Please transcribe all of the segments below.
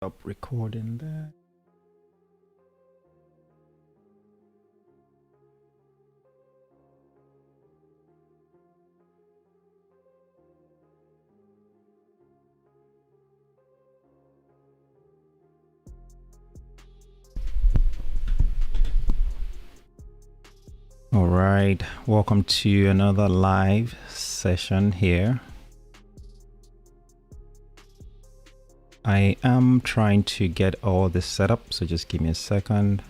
Stop recording that. All right, welcome to another live session here. I am trying to get all this set up, so just give me a second.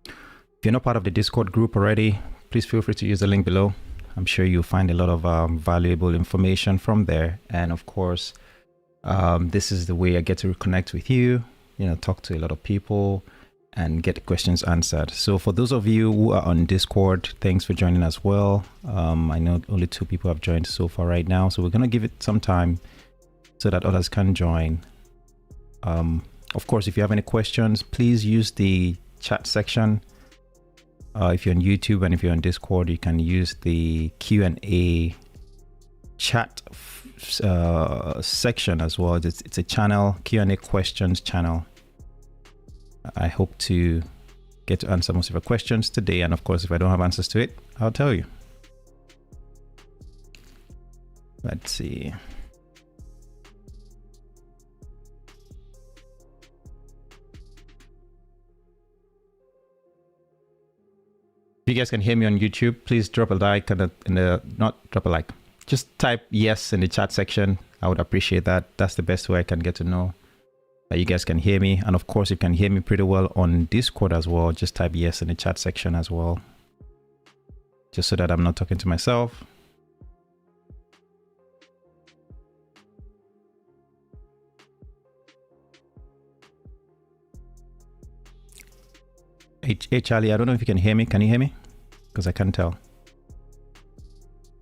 If you're not part of the Discord group already, please feel free to use the link below. I'm sure you'll find a lot of valuable information from there. And of course, this is the way I get to reconnect with you, talk to a lot of people and get questions answered. So for those of you who are on Discord, thanks for joining as well. I know only 2 people have joined so far right now, so we're going to give it some time so that others can join. Of course, if you have any questions, please use the chat section. If you're on YouTube and if you're on Discord, you can use the Q&A chat section as well. It's a channel, Q&A questions channel. I hope to get to answer most of your questions today. And of course, if I don't have answers to it, I'll tell you. Let's see. If you guys can hear me on YouTube, please drop a like not drop a like. Just type yes in the chat section. I would appreciate that. That's the best way I can get to know that you guys can hear me. And of course, you can hear me pretty well on Discord as well. Just type yes in the chat section as well. Just so that I'm not talking to myself. Hey Charlie, I don't know if you can hear me. Can you hear me? Because I can't tell.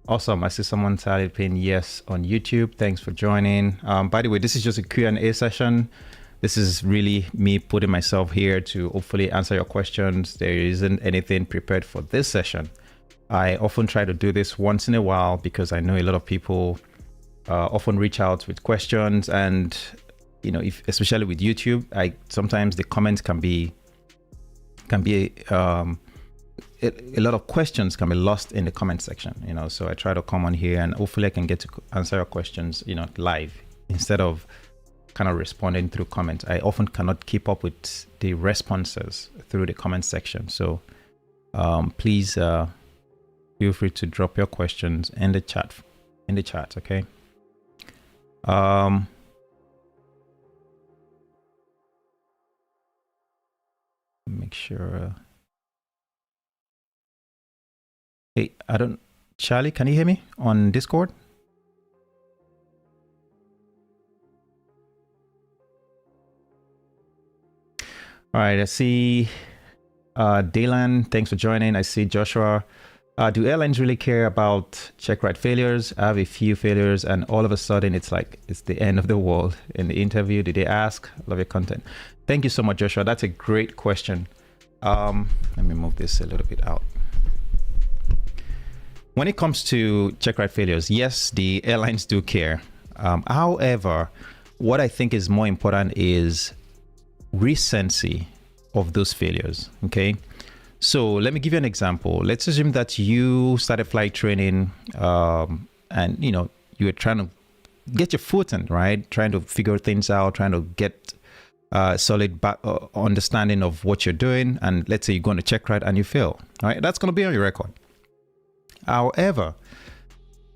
Awesome. I see someone typing yes on YouTube. Thanks for joining. By the way, this is just a Q&A session. This is really me putting myself here to hopefully answer your questions. There isn't anything prepared for this session. I often try to do this once in a while because I know a lot of people often reach out with questions, and especially with YouTube, sometimes the comments can be a lot of questions can be lost in the comment section, so I try to come on here and hopefully I can get to answer your questions, live instead of kind of responding through comments. I often cannot keep up with the responses through the comment section. So please feel free to drop your questions in the chat, okay? Make sure. Hey, Charlie, can you hear me on Discord? All right, I see Daylan, thanks for joining. I see Joshua. Do airlines really care about checkride failures? I have a few failures and all of a sudden it's like it's the end of the world. In the interview, did they ask? Love your content. Thank you so much, Joshua. That's a great question. Let me move this a little bit out. When it comes to checkride failures, yes, the airlines do care. However, what I think is more important is recency of those failures. Okay, so let me give you an example. Let's assume that you started flight training and you were trying to get your foot in, right? Trying to figure things out, trying to get solid understanding of what you're doing. And let's say you go on a checkride and you fail, right? That's going to be on your record. However,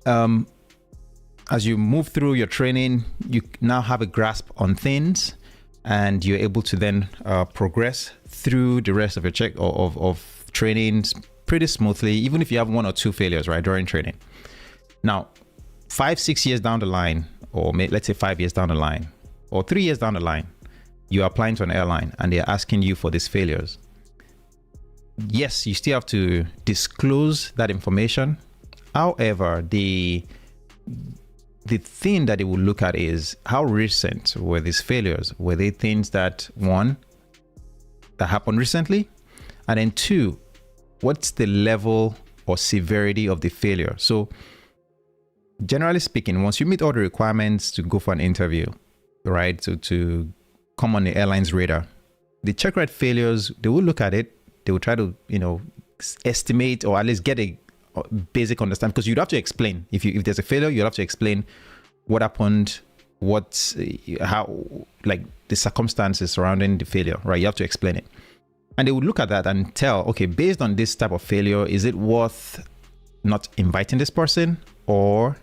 as you move through your training, you now have a grasp on things and you're able to then progress through the rest of your of trainings pretty smoothly, even if you have 1 or 2 failures, right, during training. Now, 5-6 years down the line, or let's say 5 years down the line, or 3 years down the line, you're applying to an airline and they're asking you for these failures. Yes, you still have to disclose that information. However, the thing that they will look at is how recent were these failures? Were they things that, one, that happened recently? And then 2, what's the level or severity of the failure? So generally speaking, once you meet all the requirements to go for an interview, right, to come on the airline's radar, the checkride failures, they will look at it, they will try to, estimate or at least get a basic understanding, because you'd have to explain. If there's a failure, you'll have to explain what happened, how, like the circumstances surrounding the failure, right? You have to explain it. And they would look at that and tell, okay, based on this type of failure, is it worth not inviting this person, or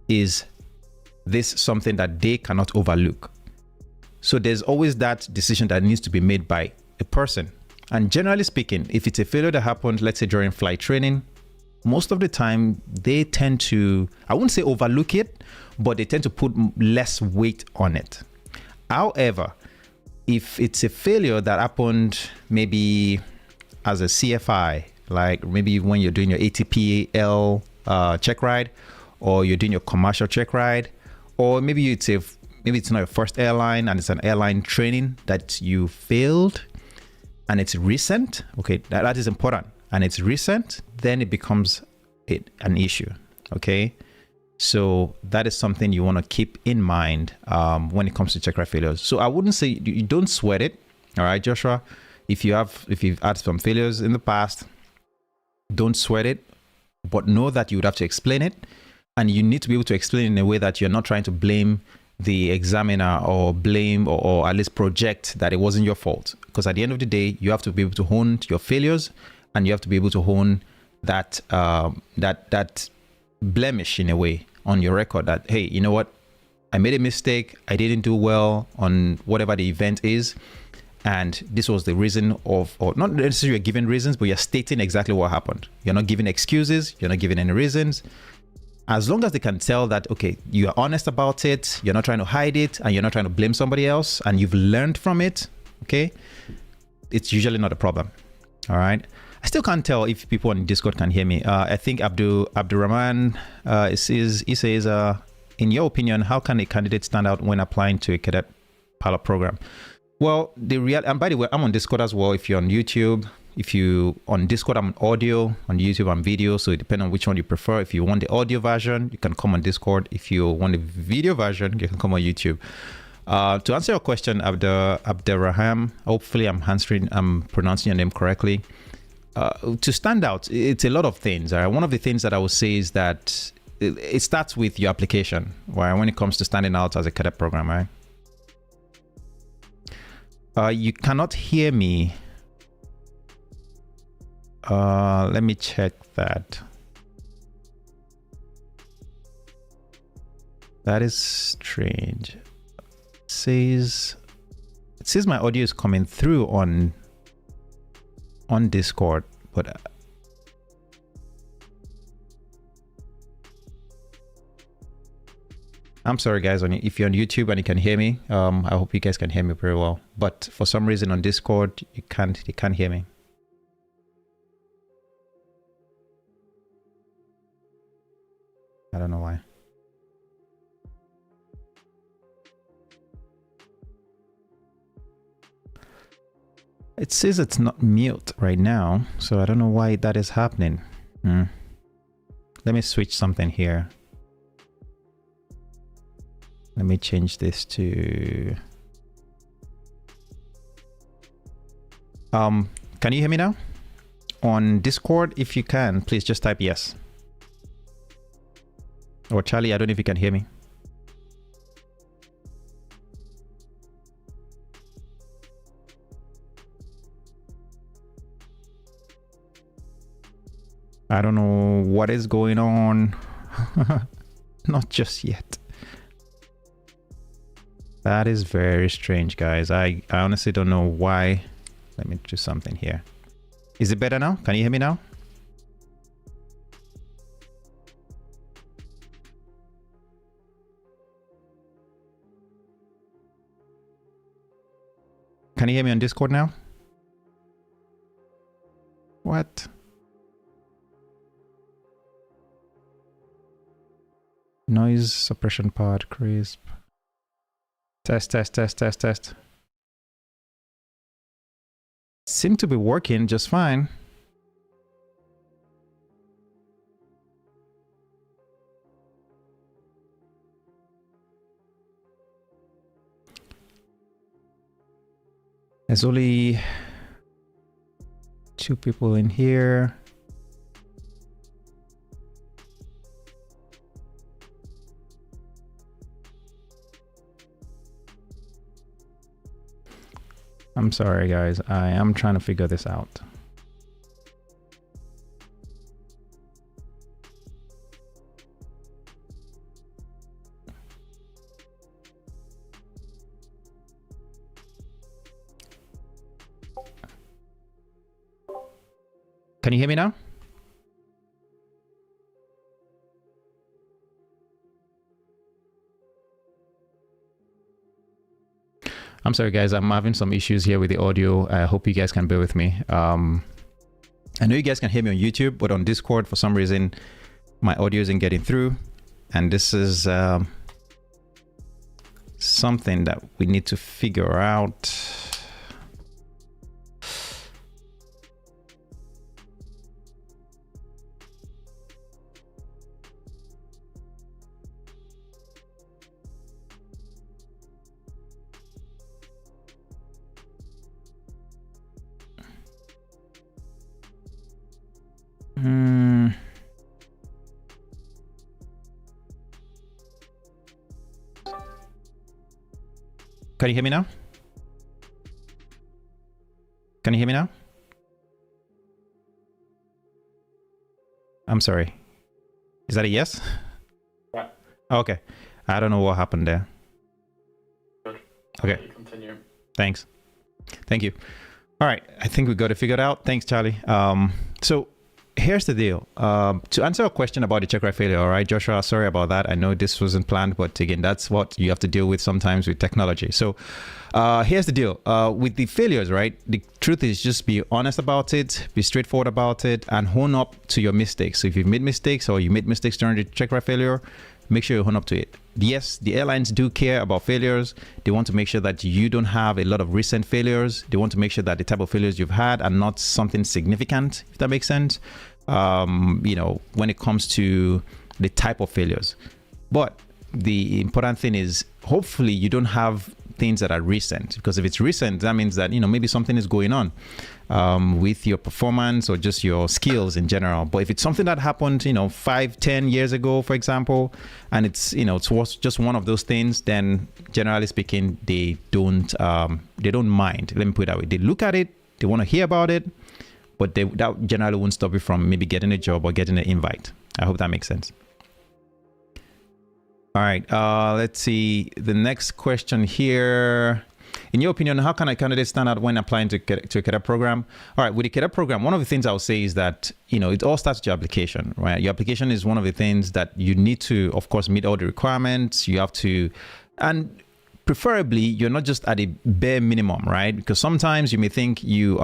is this something that they cannot overlook? So there's always that decision that needs to be made by a person. And generally speaking, if it's a failure that happened, let's say during flight training, most of the time they tend to, I wouldn't say overlook it, but they tend to put less weight on it. However, if it's a failure that happened maybe as a CFI, like maybe when you're doing your ATPL check ride, or you're doing your commercial check ride, or maybe it's not your first airline and it's an airline training that you failed and it's recent, okay, that is important, and it's recent, then it becomes an issue, okay? So that is something you want to keep in mind when it comes to checkride failures. So I wouldn't say you don't sweat it, all right, Joshua? If you've had some failures in the past, don't sweat it, but know that you would have to explain it, and you need to be able to explain it in a way that you're not trying to blame the examiner or blame or at least project that it wasn't your fault. Because at the end of the day, you have to be able to hone your failures, and you have to be able to hone that that blemish in a way on your record, that, hey, you know what, I made a mistake, I didn't do well on whatever the event is, and this was the reason of, or not necessarily you're giving reasons, but you're stating exactly what happened. You're not giving excuses, you're not giving any reasons. As long as they can tell that, okay, you are honest about it, you're not trying to hide it, and you're not trying to blame somebody else, and you've learned from it, okay, it's usually not a problem. All right. I still can't tell if people on Discord can hear me. I think Abdurrahman says, in your opinion, how can a candidate stand out when applying to a cadet pilot program? Well, and by the way, I'm on Discord as well. If you're on YouTube, on Discord, I'm on audio, on YouTube, I'm video. So it depends on which one you prefer. If you want the audio version, you can come on Discord. If you want the video version, you can come on YouTube. To answer your question, Abdurrahman, hopefully I'm pronouncing your name correctly. To stand out, it's a lot of things. Right? One of the things that I would say is that it starts with your application, right? When it comes to standing out as a cadet program, right? You cannot hear me. Let me check that. That is strange. It says my audio is coming through on Discord, but I'm sorry guys, if you're on YouTube and you can hear me, I hope you guys can hear me very well, but for some reason on Discord you can't hear me. I don't know why. It says it's not mute right now, so I don't know why that is happening. Let me switch something here. Let me change this to... Can you hear me now? On Discord, if you can, please just type yes. Or Charlie, I don't know if you can hear me. I don't know what is going on. Not just yet. That is very strange, guys. I honestly don't know why. Let me do something here. Is it better now? Can you hear me now? Can you hear me on Discord now? What? Noise suppression part, crisp. Test. seem to be working just fine. There's only 2 people in here. I'm sorry, guys. I am trying to figure this out. Can you hear me now? I'm sorry, guys. I'm having some issues here with the audio. I hope you guys can bear with me. I know you guys can hear me on YouTube, but on Discord, for some reason, my audio isn't getting through. And this is something that we need to figure out. Can you hear me now? Can you hear me now? I'm sorry. Is that a yes? Yeah. Okay. I don't know what happened there. Good. Okay. You continue. Thanks. Thank you. All right. I think we got it figured out. Thanks, Charlie. So here's the deal. To answer a question about the checkride failure, all right, Joshua, sorry about that. I know this wasn't planned, but again, that's what you have to deal with sometimes with technology. So here's the deal. With the failures, right, the truth is just be honest about it, be straightforward about it, and hone up to your mistakes. So if you've made mistakes or you made mistakes during the checkride failure, make sure you hone up to it. Yes, the airlines do care about failures. They want to make sure that you don't have a lot of recent failures. They want to make sure that the type of failures you've had are not something significant, if that makes sense. You know, when it comes to the type of failures. But the important thing is, hopefully you don't have things that are recent, because if it's recent, that means that, you know, maybe something is going on with your performance or just your skills in general. But if it's something that happened, you know, 5-10 years ago, for example, and it's, you know, it's just one of those things, then generally speaking, they don't mind. Let me put it that way. They look at it, they want to hear about it, but that generally won't stop you from maybe getting a job or getting an invite. I hope that makes sense. All right, let's see the next question here. In your opinion, how can a candidate stand out when applying to a Cadet program? All right, with the Cadet program, one of the things I would say is that, you know, it all starts with your application, right? Your application is one of the things that you need to, of course, meet all the requirements. You have to, and preferably you're not just at a bare minimum, right? Because sometimes you may think you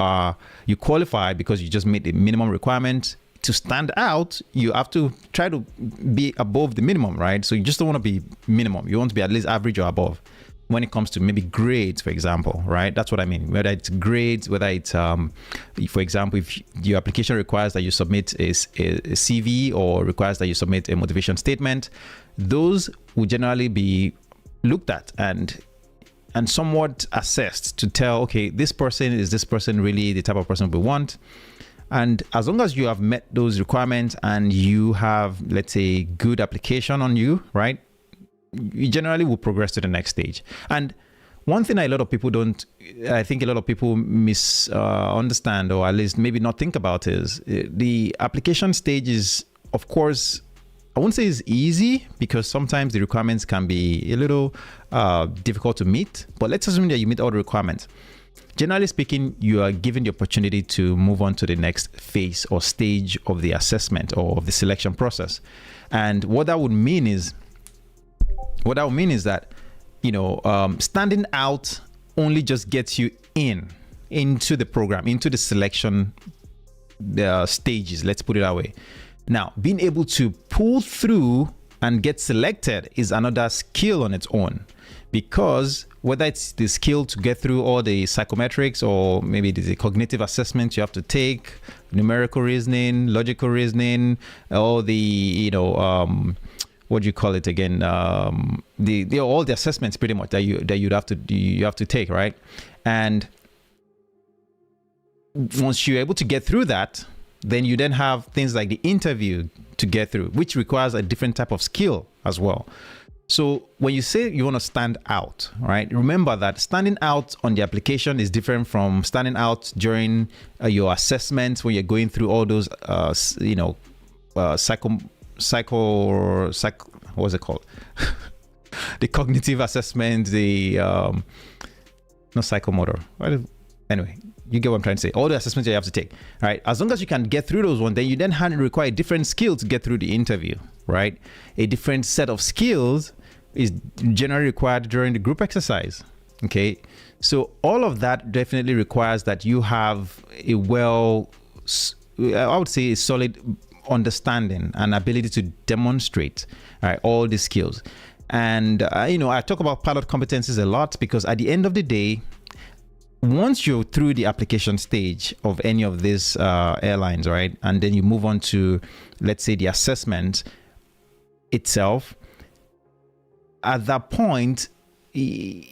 qualify because you just meet the minimum requirement. To stand out, you have to try to be above the minimum, right? So you just don't want to be minimum. You want to be at least average or above when it comes to maybe grades, for example, right? That's what I mean. Whether it's grades, whether it's, for example, if your application requires that you submit a CV or requires that you submit a motivation statement, those will generally be looked at and somewhat assessed to tell, okay, is this person really the type of person we want? And as long as you have met those requirements and you have, let's say, good application on you, right, you generally will progress to the next stage. And one thing I think a lot of people misunderstand, or at least maybe not think about, is the application stage is, of course, I won't say it's easy, because sometimes the requirements can be a little difficult to meet, but let's assume that you meet all the requirements. Generally speaking, you are given the opportunity to move on to the next phase or stage of the assessment or of the selection process. And what that would mean is that, you know, standing out only just gets you into the program, into the selection stages, let's put it that way. Now, being able to pull through and get selected is another skill on its own, because whether it's the skill to get through all the psychometrics, or maybe the cognitive assessment you have to take, numerical reasoning, logical reasoning, all the what do you call it again, the all the assessments pretty much that you have to take, right? And once you're able to get through that, then you then have things like the interview to get through, which requires a different type of skill as well. So when you say you want to stand out, right, remember that standing out on the application is different from standing out during your assessment when you're going through all those, what's it called? The cognitive assessment, the, not psychomotor. Anyway, you get what I'm trying to say. All the assessments that you have to take, right? As long as you can get through those ones, then you then require a different skill to get through the interview, right? A different set of skills is generally required during the group exercise, okay? So all of that definitely requires that you have I would say a solid understanding and ability to demonstrate, right, all these skills. And, I talk about pilot competencies a lot because at the end of the day, once you're through the application stage of any of these airlines, right, and then you move on to, let's say, the assessment itself, at that point, the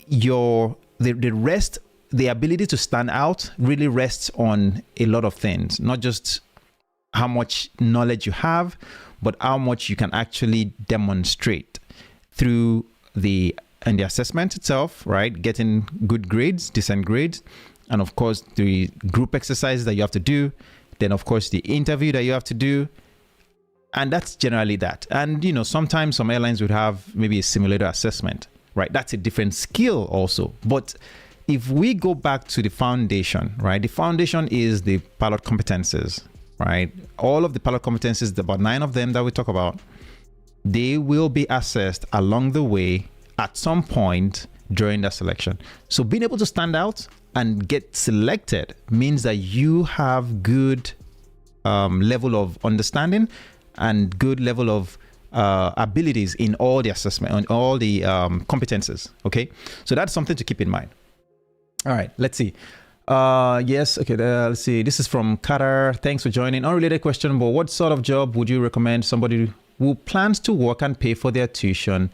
ability to stand out really rests on a lot of things, not just how much knowledge you have, but how much you can actually demonstrate through the assessment itself, right? Getting good grades, decent grades, and of course the group exercises that you have to do, then of course the interview that you have to do, and that's generally that. And sometimes some airlines would have maybe a simulator assessment, right? That's a different skill also. But if we go back to the foundation, right? The foundation is the pilot competences, right? All of the pilot competencies, about 9 of them that we talk about, they will be assessed along the way at some point during that selection. So being able to stand out and get selected means that you have good level of understanding and good level of abilities in all the assessment, on all the competences. Okay, so that's something to keep in mind. All right, let's see. Yes, okay, let's see. This is from Qatar. Thanks for joining. Unrelated question, but what sort of job would you recommend somebody who plans to work and pay for their tuition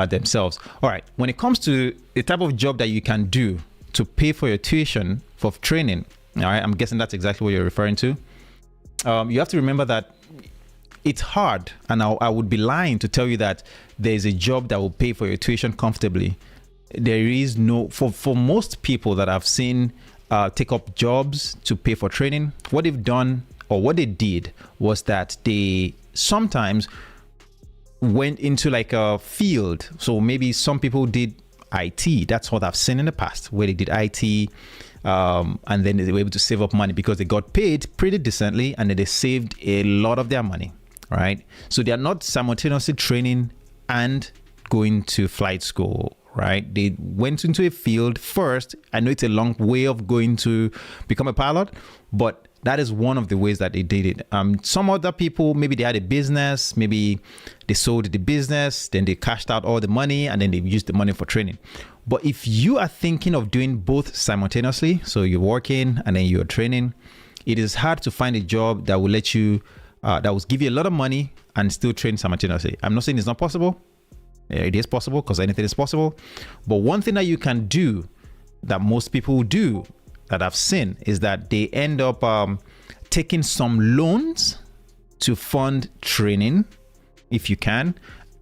themselves? All right, when it comes to the type of job that you can do to pay for your tuition for training, all right, I'm guessing that's exactly what you're referring to. You have to remember that it's hard, and I would be lying to tell you that there's a job that will pay for your tuition comfortably. There is no, for most people that I've seen take up jobs to pay for training, what they've done or what they did was that they sometimes went into like a field. So maybe some people did IT. That's what I've seen in the past, where they did IT and then they were able to save up money because they got paid pretty decently, and then they saved a lot of their money, right? So they are not simultaneously training and going to flight school, right? They went into a field first. I know it's a long way of going to become a pilot, but that is one of the ways that they did it. Some other people, maybe they had a business, maybe they sold the business, then they cashed out all the money, and then they used the money for training. But if you are thinking of doing both simultaneously, so you're working and then you're training, it is hard to find a job that will let you, that will give you a lot of money and still train simultaneously. I'm not saying it's not possible. It is possible, because anything is possible. But one thing that you can do that most people do that I've seen is that they end up taking some loans to fund training, if you can,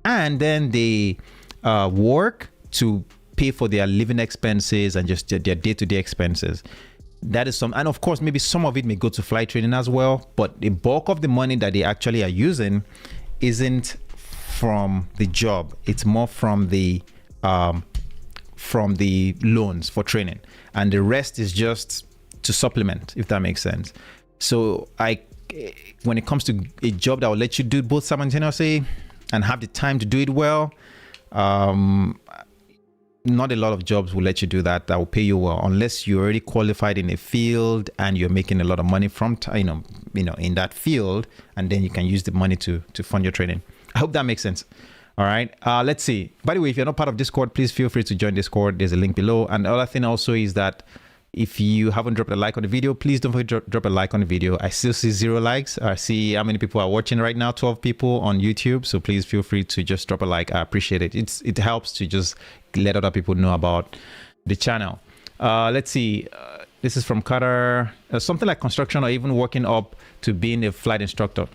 and then they work to pay for their living expenses and just their day-to-day expenses. That is some, and of course, maybe some of it may go to flight training as well, but the bulk of the money that they actually are using isn't from the job. It's more from the loans for training, and the rest is just to supplement, if that makes sense. So when it comes to a job that will let you do both simultaneously and have the time to do it well, not a lot of jobs will let you do that will pay you well, unless you're already qualified in a field and you're making a lot of money from in that field, and then you can use the money to fund your training. I hope that makes sense. All right. Let's see. By the way, if you're not part of Discord, please feel free to join Discord. There's a link below. And the other thing also is that if you haven't dropped a like on the video, please don't forget to drop a like on the video. I still see 0 likes. I see how many people are watching right now, 12 people on YouTube. So please feel free to just drop a like. I appreciate it. It helps to just let other people know about the channel. Let's see. This is from Qatar. Something like construction or even working up to being a flight instructor.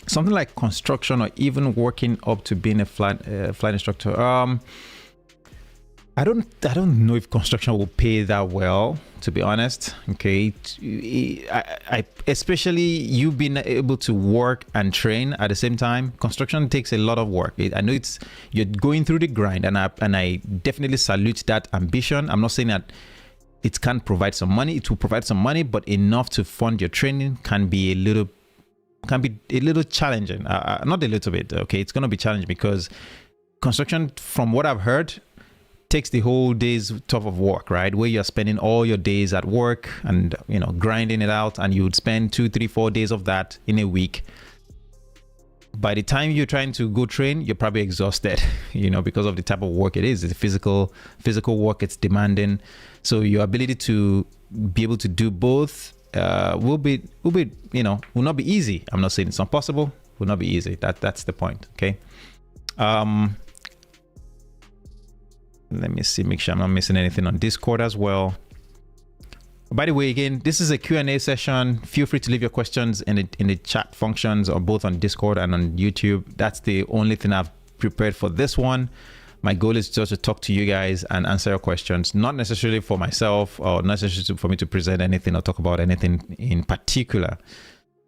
Something like construction or even working up to being a flight instructor. I don't know if construction will pay that well, to be honest. Okay, I especially you being able to work and train at the same time. Construction takes a lot of work. I know you're going through the grind, and I definitely salute that ambition. I'm not saying that it can't provide some money. It will provide some money, but enough to fund your training can be a little challenging. Not a little bit. Okay, it's gonna be challenging because construction, from what I've heard, takes the whole day's top of work, right? Where you're spending all your days at work and grinding it out, and you would spend 2, 3, 4 days of that in a week. By the time you're trying to go train, you're probably exhausted, because of the type of work it is. It's physical work. It's demanding. So your ability to be able to do both will not be easy. I'm not saying it's not possible. Will not be easy. That's the point. Okay. Let me see, make sure I'm not missing anything on Discord as well. By the way, again, this is a Q&A session. Feel free to leave your questions in the chat functions, or both on Discord and on YouTube. That's the only thing I've prepared for this one. My goal is just to talk to you guys and answer your questions, not necessarily for myself or not necessarily for me to present anything or talk about anything in particular.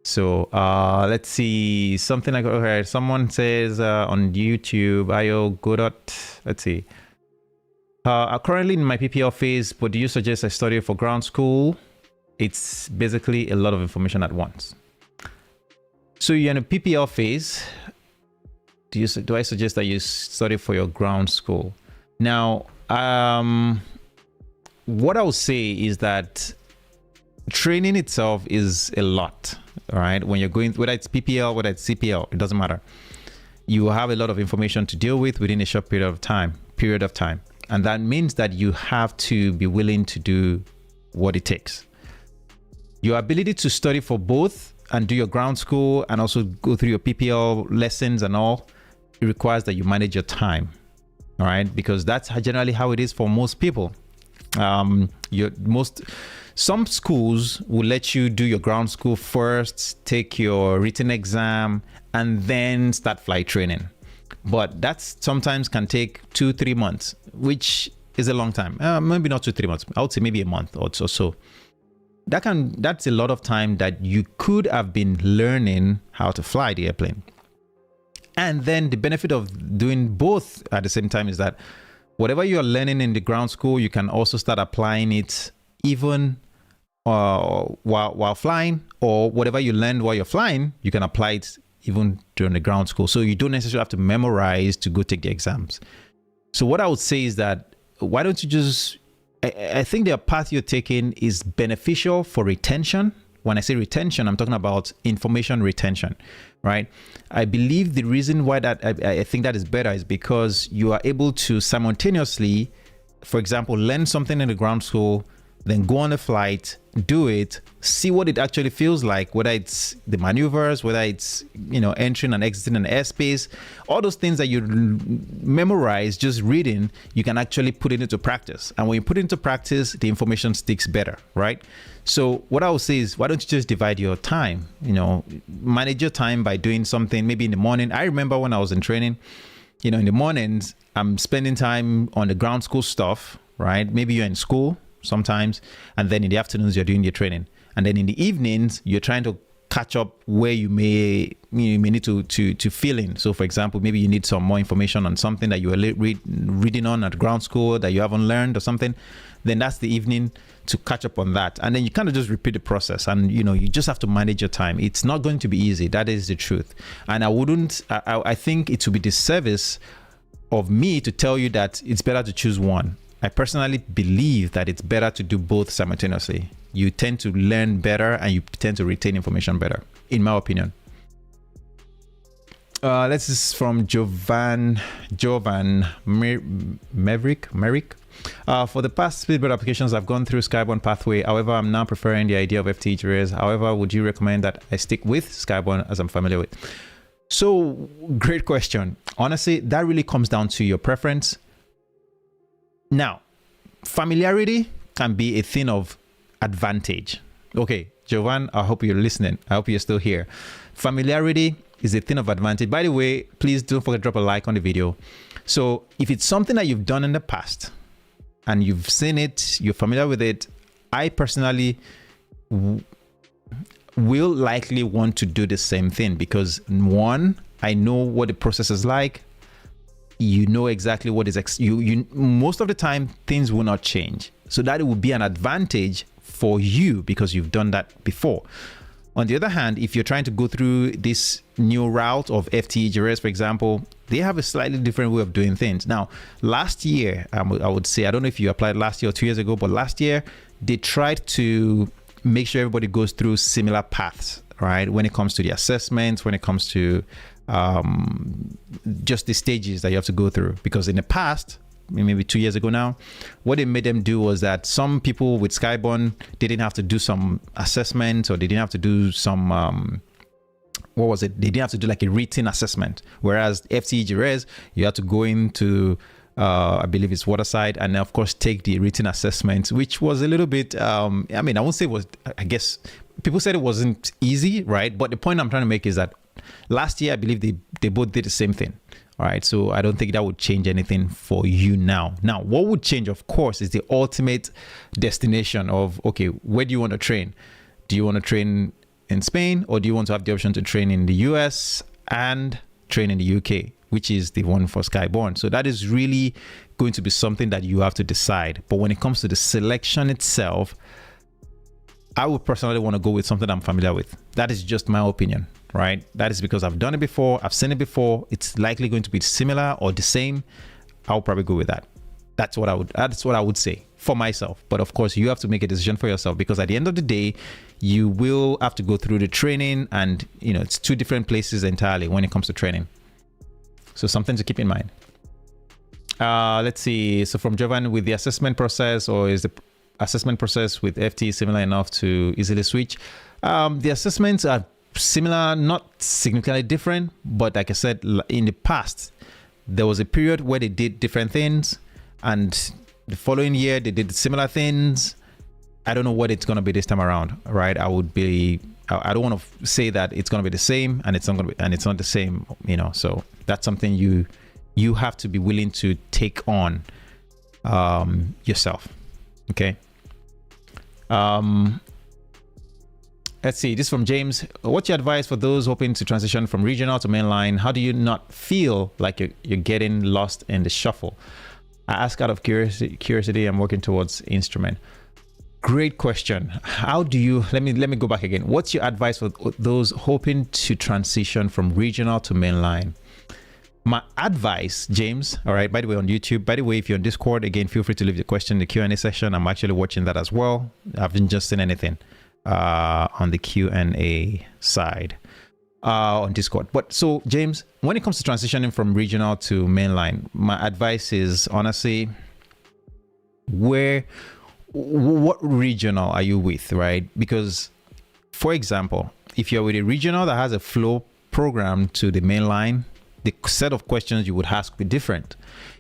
So let's see, something like, okay, someone says on YouTube, Ayo Godot, let's see. Currently in my PPL phase, but do you suggest I study for ground school? It's basically a lot of information at once. So you're in a PPL phase. Do I suggest that you study for your ground school? Now, what I would say is that training itself is a lot, all right? When you're going, whether it's PPL, whether it's CPL, it doesn't matter. You have a lot of information to deal with within a short period of time. And that means that you have to be willing to do what it takes. Your ability to study for both and do your ground school and also go through your PPL lessons and all, it requires that you manage your time. All right, because that's generally how it is for most people. Some schools will let you do your ground school first, take your written exam, and then start flight training. But that sometimes can take 2-3 months, which is a long time. Maybe not 2-3 months. I would say maybe a month or so. That's a lot of time that you could have been learning how to fly the airplane. And then the benefit of doing both at the same time is that whatever you're learning in the ground school, you can also start applying it even while flying, or whatever you learned while you're flying, you can apply it even during the ground school. So you don't necessarily have to memorize to go take the exams. So what I would say is that, why don't you just, I think the path you're taking is beneficial for retention. When I say retention, I'm talking about information retention, right? I believe the reason why that I think that is better is because you are able to simultaneously, for example, learn something in the ground school, then go on a flight, do it, see what it actually feels like, whether it's the maneuvers, whether it's, entering and exiting an airspace, all those things that you memorize just reading, you can actually put it into practice. And when you put it into practice, the information sticks better, right? So what I would say is, why don't you just divide your time, manage your time by doing something, maybe in the morning. I remember when I was in training, in the mornings, I'm spending time on the ground school stuff, right? Maybe you're in school sometimes, and then in the afternoons you're doing your training, and then in the evenings you're trying to catch up where you may need to fill in. So for example, maybe you need some more information on something that you were reading on at ground school that you haven't learned or something, then that's the evening to catch up on that. And then you kind of just repeat the process, and you just have to manage your time. It's not going to be easy, that is the truth. And I think it would be disservice of me to tell you that it's better to choose one. I personally believe that it's better to do both simultaneously. You tend to learn better and you tend to retain information better, in my opinion. This is from Jovan Maverick. For the past Speedbird applications, I've gone through Skyborne pathway. However, I'm now preferring the idea of FTEJerez. However, would you recommend that I stick with Skyborne as I'm familiar with? So, great question. Honestly, that really comes down to your preference. Now, familiarity can be a thing of advantage. Okay, Jovan, I hope you're listening. I hope you're still here. Familiarity is a thing of advantage. By the way, please don't forget to drop a like on the video. So if it's something that you've done in the past and you've seen it, you're familiar with it, I personally will likely want to do the same thing because one, I know what the process is like. You know exactly what is most of the time things will not change. So that it will be an advantage for you because you've done that before. On the other hand, if you're trying to go through this new route of FTEJerez, for example, they have a slightly different way of doing things. Now, last year, I would say, I don't know if you applied last year or 2 years ago, but last year, they tried to make sure everybody goes through similar paths, right? When it comes to the assessments, when it comes to just the stages that you have to go through. Because in the past, maybe 2 years ago now, what they made them do was that some people with Skyborne didn't have to do some assessment, or they didn't have to do some what was it, they didn't have to do like a written assessment, whereas FTEJerez, you have to go into I believe it's waterside, and of course take the written assessment, which was a little bit I mean, I won't say it was, I guess people said it wasn't easy, right? But the point I'm trying to make is that last year I believe they both did the same thing. All right, so I don't think that would change anything for you now. Now, what would change, of course, is the ultimate destination of, okay, where do you want to train? Do you want to train in Spain, or do you want to have the option to train in the US and train in the UK, which is the one for Skyborne? So that is really going to be something that you have to decide. But when it comes to the selection itself, I would personally want to go with something I'm familiar with. That is just my opinion. Right? That is because I've done it before. I've seen it before. It's likely going to be similar or the same. I'll probably go with that. That's what I would say for myself. But of course, you have to make a decision for yourself, because at the end of the day, you will have to go through the training, and it's two different places entirely when it comes to training. So something to keep in mind. Let's see. So from Jovan, with the assessment process, or is the assessment process with FT similar enough to easily switch? The assessments are similar, not significantly different, but like I said, in the past there was a period where they did different things, and the following year they did similar things. I don't know what it's going to be this time around, right? I don't want to say that it's going to be the same and it's not going to be, and it's not the same, so that's something you have to be willing to take on yourself. Okay. Let's see, this is from James. What's your advice for those hoping to transition from regional to mainline? How do you not feel like you're getting lost in the shuffle? I ask out of curiosity. I'm working towards instrument. Great question. How do you, let me go back again. What's your advice for those hoping to transition from regional to mainline? My advice, James, all right, by the way, on YouTube, by the way, if you're on Discord, again, feel free to leave the question in the Q&A session. I'm actually watching that as well. I haven't just seen anything on the Q&A side on Discord. But so James, when it comes to transitioning from regional to mainline, my advice is honestly, what regional are you with, right? Because for example, if you're with a regional that has a flow program to the mainline, the set of questions you would ask would be different.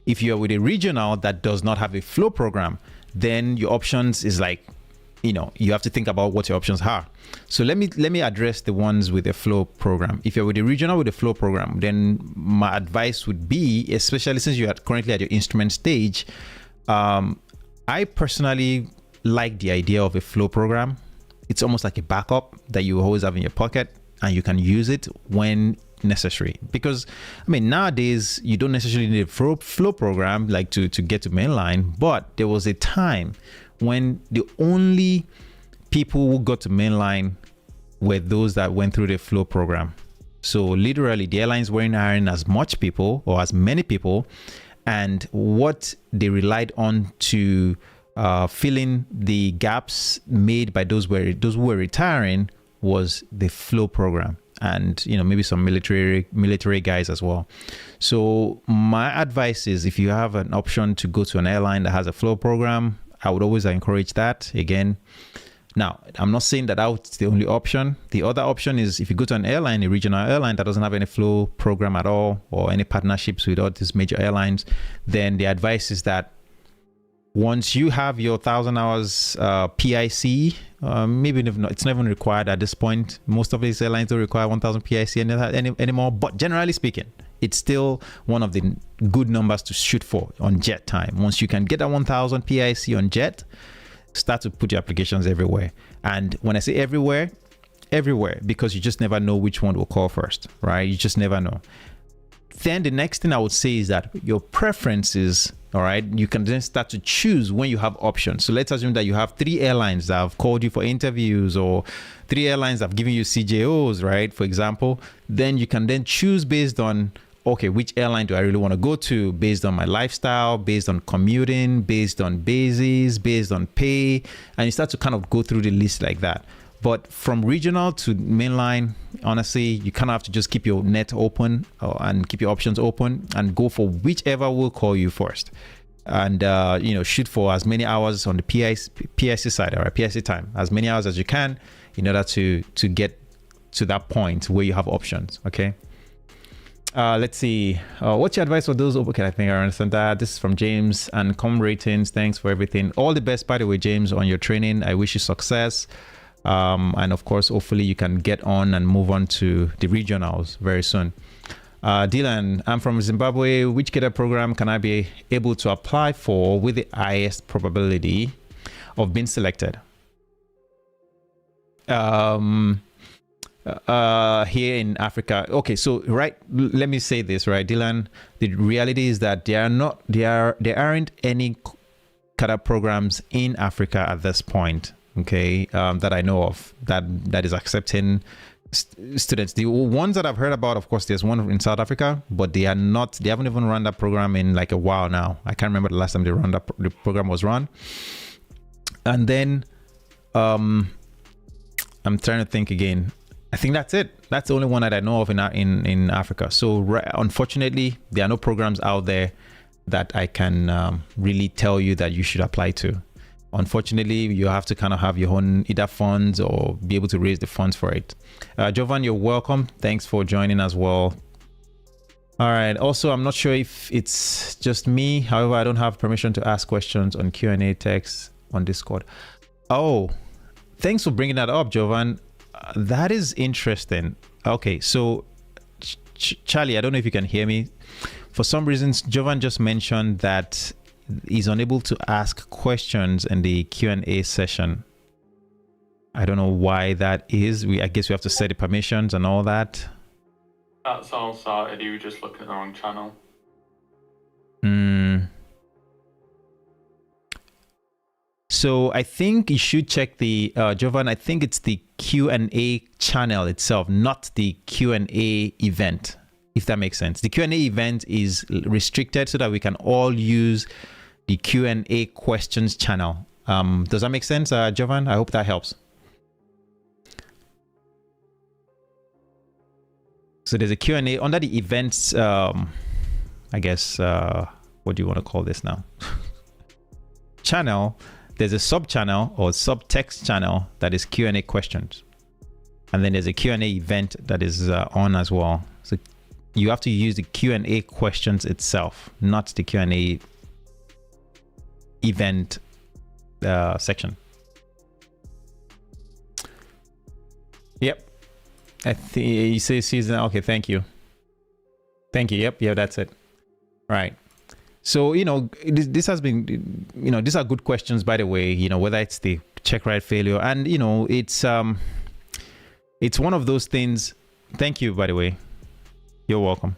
If you're with a regional that does not have a flow program, then your options is like, you have to think about what your options are. So let me address the ones with a flow program. If you're with a regional with a flow program, then my advice would be, especially since you are currently at your instrument stage, I personally like the idea of a flow program. It's almost like a backup that you always have in your pocket, and you can use it when necessary. Because I mean, nowadays you don't necessarily need a flow program like to get to mainline, but there was a time when the only people who got to mainline were those that went through the flow program. So literally the airlines weren't hiring as much people or as many people, and what they relied on to fill in the gaps made by those who were retiring was the flow program. and maybe some military guys as well. So my advice is, if you have an option to go to an airline that has a flow program, I would always encourage that. Again, now I'm not saying that that's the only option. The other option is, if you go to an airline, a regional airline that doesn't have any flow program at all, or any partnerships with all these major airlines, then the advice is that once you have your 1,000 hours PIC, maybe it's not even required at this point. Most of these airlines don't require 1,000 PIC anymore, but generally speaking, it's still one of the good numbers to shoot for on jet time. Once you can get that 1,000 PIC on jet, start to put your applications everywhere. And when I say everywhere, because you just never know which one will call first, right? You just never know. Then the next thing I would say is that your preferences, all right, you can then start to choose when you have options. So let's assume that you have 3 airlines that have called you for interviews, or 3 airlines that have given you CJOs, right, for example. Then you can then choose based on, okay, which airline do I really want to go to, based on my lifestyle, based on commuting, based on bases, based on pay, and you start to kind of go through the list like that. But from regional to mainline, honestly, you kind of have to just keep your net open and keep your options open and go for whichever will call you first. And, shoot for as many hours on the PIC side, or PIC time, as many hours as you can, in order to get to that point where you have options, okay? Let's see. What's your advice for those? Okay, I think I understand that. This is from James and Com Ratings. Thanks for everything. All the best, by the way, James, on your training. I wish you success. And of course, hopefully you can get on and move on to the regionals very soon. Dylan, I'm from Zimbabwe. Which cadet program can I be able to apply for with the highest probability of being selected? Here in Africa. Okay, so let me say this, right, Dylan. The reality is that there aren't any cadet programs in Africa at this point. Okay, that I know of that is accepting students. The ones that I've heard about, of course, there's one in South Africa, but they haven't even run that program in like a while now. I can't remember the last time the program was run. And then I'm trying to think again. I think that's it. That's the only one that I know of in Africa. So unfortunately, there are no programs out there that I can really tell you that you should apply to. Unfortunately, you have to kind of have your own either funds or be able to raise the funds for it. Jovan, you're welcome. Thanks for joining as well. All right. Also, I'm not sure if it's just me. However, I don't have permission to ask questions on Q&A text on Discord. Oh, thanks for bringing that up, Jovan. That is interesting. Okay, so Charlie, I don't know if you can hear me. For some reasons, Jovan just mentioned that he's unable to ask questions in the Q&A session. I don't know why that is. I guess we have to set the permissions and all that. That's all sorted. You were just looking at the wrong channel. So I think you should check the Jovan. I think it's the Q&A channel itself, not the Q&A event, if that makes sense. The Q&A event is restricted so that we can all use the Q&A questions channel. Does that make sense, Jovan? I hope that helps. So there's a Q&A under the events, I guess, what do you want to call this now? Channel. There's a sub channel or subtext channel that is Q&A questions. And then there's a Q&A event that is on as well. So you have to use the Q&A questions itself, not the Q&A event section. Yep. I think you say season. Okay, thank you. Thank you. Yep, yeah, that's it. Right. So, this has been, these are good questions, by the way, whether it's the checkride failure and, it's one of those things. Thank you, by the way. You're welcome.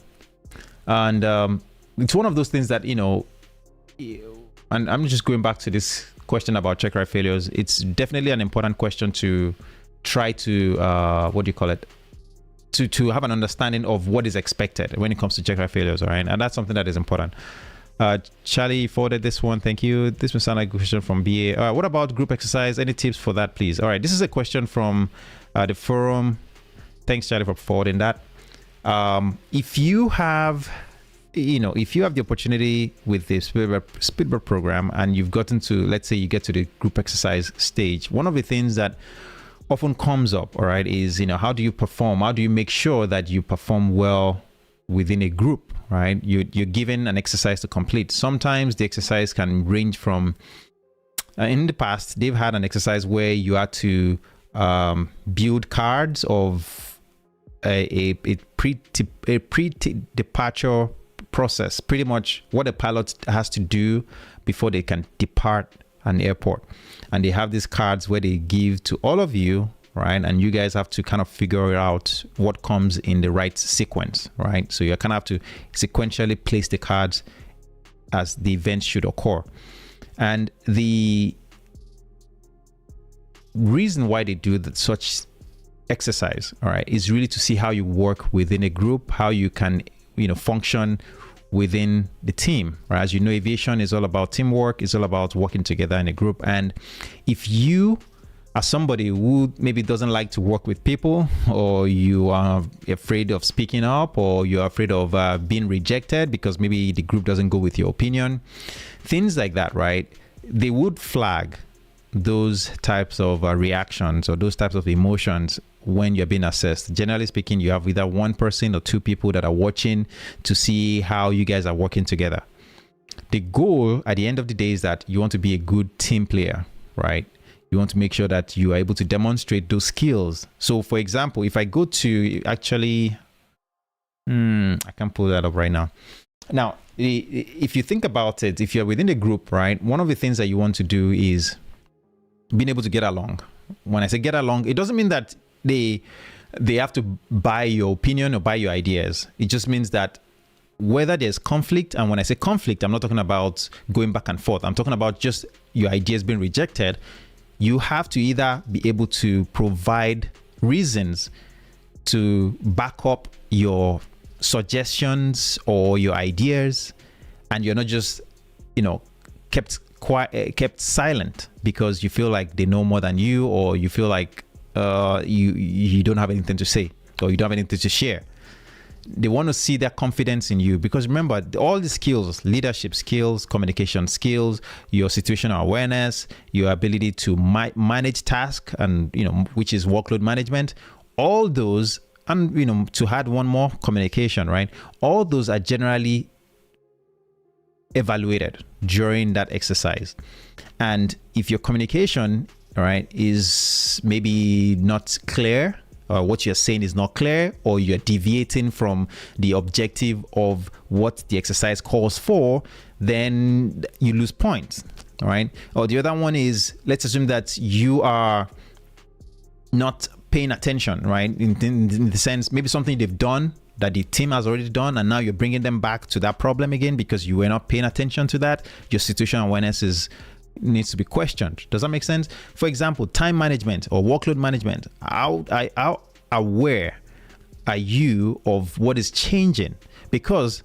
And it's one of those things that, and I'm just going back to this question about checkride failures. It's definitely an important question to try to, to have an understanding of what is expected when it comes to checkride failures, all right? And that's something that is important. Charlie forwarded this one. Thank you. This will sound like a question from BA. What about group exercise? Any tips for that, please? All right. This is a question from the forum. Thanks, Charlie, for forwarding that. If you have the opportunity with the Speedbird program and you've gotten to, let's say you get to the group exercise stage, one of the things that often comes up, all right, is, how do you perform? How do you make sure that you perform well within a group, right? You're given an exercise to complete. Sometimes the exercise can range from, in the past, they've had an exercise where you had to build cards of a pre-departure process, pretty much what a pilot has to do before they can depart an airport. And they have these cards where they give to all of you, right? And you guys have to kind of figure out what comes in the right sequence, right? So you kind of have to sequentially place the cards as the event should occur. And the reason why they do such exercise, all right, is really to see how you work within a group, how you can, function within the team, right? As you know, aviation is all about teamwork, it's all about working together in a group. And if you are somebody who maybe doesn't like to work with people, or you are afraid of speaking up, or you're afraid of being rejected because maybe the group doesn't go with your opinion, things like that, right? They would flag those types of reactions or those types of emotions when you're being assessed. Generally speaking, you have either one person or two people that are watching to see how you guys are working together. The goal at the end of the day is that you want to be a good team player, right? You want to make sure that you are able to demonstrate those skills. So for example, if I go to actually, I can't pull that up right now. Now, if you think about it, if you're within a group, right, one of the things that you want to do is being able to get along. When I say get along, it doesn't mean that they have to buy your opinion or buy your ideas. It just means that whether there's conflict, and when I say conflict, I'm not talking about going back and forth. I'm talking about just your ideas being rejected. You have to either be able to provide reasons to back up your suggestions or your ideas, and you're not just, kept silent because you feel like they know more than you, or you feel like you don't have anything to say, or you don't have anything to share. They want to see their confidence in you, because remember, all the skills, leadership skills, communication skills, your situational awareness, your ability to manage tasks, and which is workload management, all those, and to add one more, communication, right? All those are generally evaluated during that exercise. And if your communication, right, is maybe not clear, or what you're saying is not clear, or you're deviating from the objective of what the exercise calls for, then you lose points, all right? Or the other one is, let's assume that you are not paying attention, right? In the sense, maybe something they've done that the team has already done, and now you're bringing them back to that problem again because you were not paying attention to that. Your situational awareness needs to be questioned. Does that make sense? For example, time management or workload management. How aware are you of what is changing? Because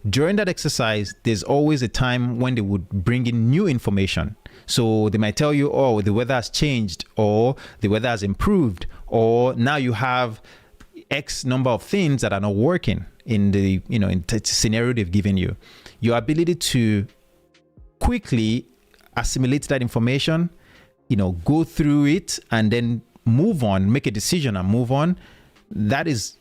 during that exercise, there's always a time when they would bring in new information. So they might tell you, oh, the weather has changed, or the weather has improved, or now you have X number of things that are not working in the in the scenario they've given you. Your ability to quickly assimilate that information, go through it and then move on, make a decision and move on, that is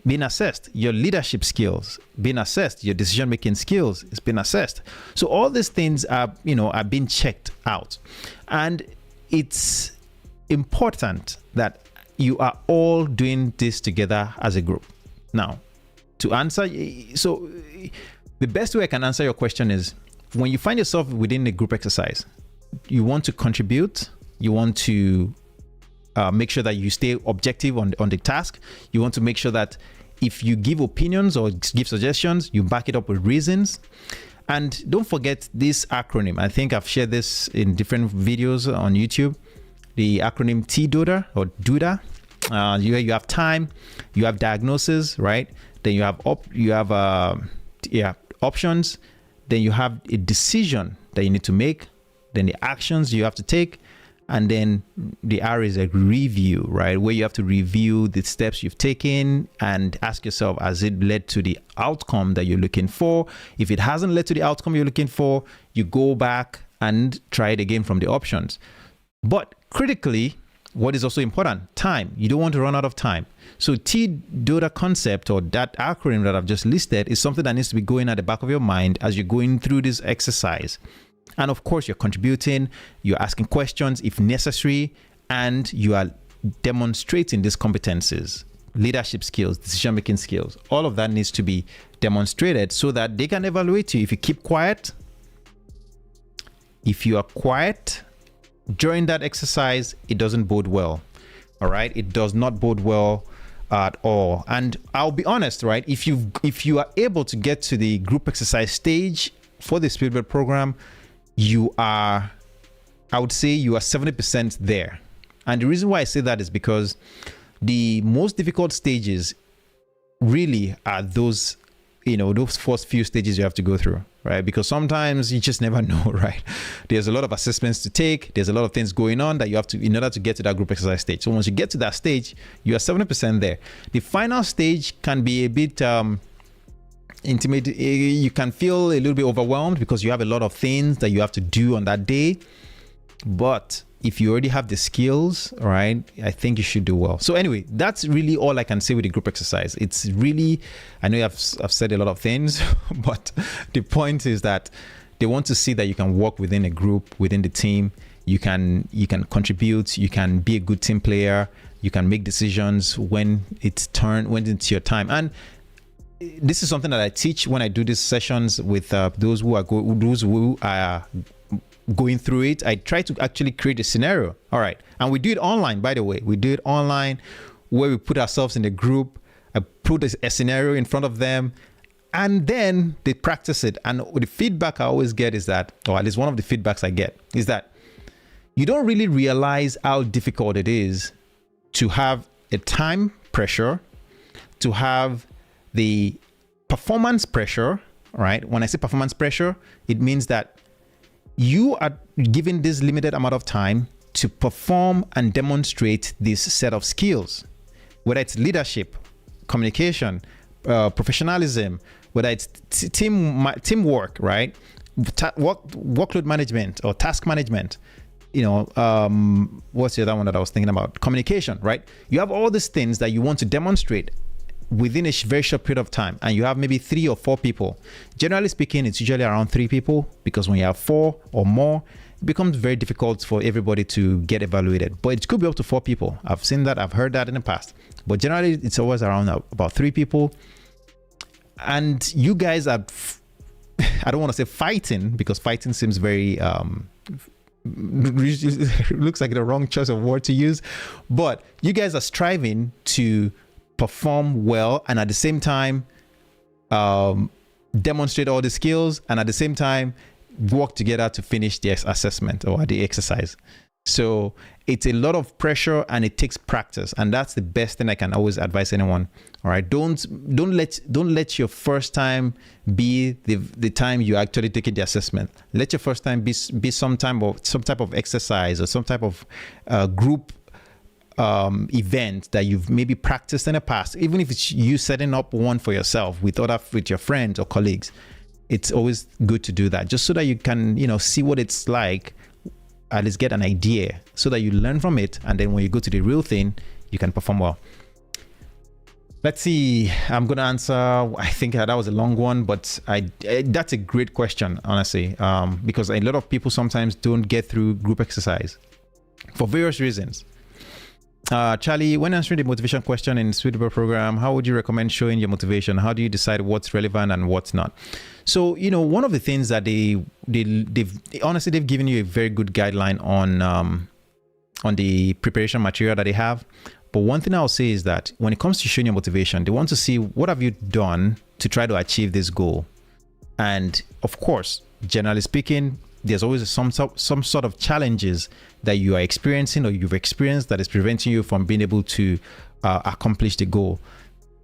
being assessed. Your leadership skills being assessed, your decision-making skills is being assessed. So all these things are being checked out. And it's important that you are all doing this together as a group. Now, to answer, so the best way I can answer your question is, when you find yourself within a group exercise, you want to contribute, you want to make sure that you stay objective on the task. You want to make sure that if you give opinions or give suggestions, you back it up with reasons. And don't forget this acronym. I think I've shared this in different videos on YouTube. The acronym TDODA or DUDA. You have time, you have diagnosis, right? Then you have options. Then you have a decision that you need to make. Then the actions you have to take, And then the R is a review, right? Where you have to review the steps you've taken and ask yourself, has it led to the outcome that you're looking for? If it hasn't led to the outcome you're looking for, you go back and try it again from the options. But critically, what is also important? Time. You don't want to run out of time. So TDOTA concept, or that acronym that I've just listed, is something that needs to be going at the back of your mind as you're going through this exercise. And of course, you're contributing, you're asking questions if necessary, and you are demonstrating these competencies, leadership skills, decision-making skills. All of that needs to be demonstrated so that they can evaluate you. If you keep quiet, if you are quiet during that exercise, it doesn't bode well. All right, it does not bode well at all. And I'll be honest, right? If you are able to get to the group exercise stage for the Speedbird program, you are, I would say you are 70% there. And the reason why I say that is because the most difficult stages really are those, those first few stages you have to go through, right? Because sometimes you just never know, right? There's a lot of assessments to take. There's a lot of things going on that you have to, in order to get to that group exercise stage. So once you get to that stage, you are 70% there. The final stage can be a bit, intimate. You can feel a little bit overwhelmed because you have a lot of things that you have to do on that day. But if you already have the skills, right, I think you should do well. So anyway, that's really all I can say with the group exercise. It's really, I know I've said a lot of things, but the point is that they want to see that you can work within a group, within the team. You can contribute. You can be a good team player. You can make decisions when it's your time. And this is something that I teach when I do these sessions with those who are going through it. I try to actually create a scenario. All right. And we do it online, by the way. We do it online where we put ourselves in a group. I put a scenario in front of them and then they practice it. And the feedback I always get is that, or at least one of the feedbacks I get, is that you don't really realize how difficult it is to have a time pressure, to have the performance pressure, right? When I say performance pressure, it means that you are given this limited amount of time to perform and demonstrate this set of skills, whether it's leadership, communication, professionalism, whether it's teamwork, right? Workload management or task management. What's the other one that I was thinking about? Communication, right? You have all these things that you want to demonstrate within a very short period of time, and you have maybe 3 or 4 people. Generally speaking, it's usually around 3 people, because when you have 4 or more, it becomes very difficult for everybody to get evaluated. But it could be up to 4 people. I've seen that, I've heard that in the past. But generally, it's always around about 3 people. And you guys are, I don't want to say fighting, because fighting seems very, looks like the wrong choice of word to use. But you guys are striving to perform well and at the same time demonstrate all the skills, and at the same time work together to finish the assessment or the exercise. So it's a lot of pressure and it takes practice, and that's the best thing I can always advise anyone. All right, don't let your first time be the time you actually take the assessment. Let your first time be some type of exercise or some type of group event that you've maybe practiced in the past. Even if it's you setting up one for yourself with your friends or colleagues, it's always good to do that, just so that you can see what it's like, at least get an idea, so that you learn from it, and then when you go to the real thing, you can perform well. Let's see, I'm gonna answer, I think that was a long one, but that's a great question, honestly, because a lot of people sometimes don't get through group exercise for various reasons. Charlie, when answering the motivation question in Speedbird program, how would you recommend showing your motivation? How do you decide what's relevant and what's not? So, one of the things that they've given you a very good guideline on the preparation material that they have. But one thing I'll say is that when it comes to showing your motivation, they want to see what have you done to try to achieve this goal. And of course, generally speaking, there's always some sort of challenges that you are experiencing or you've experienced that is preventing you from being able to accomplish the goal.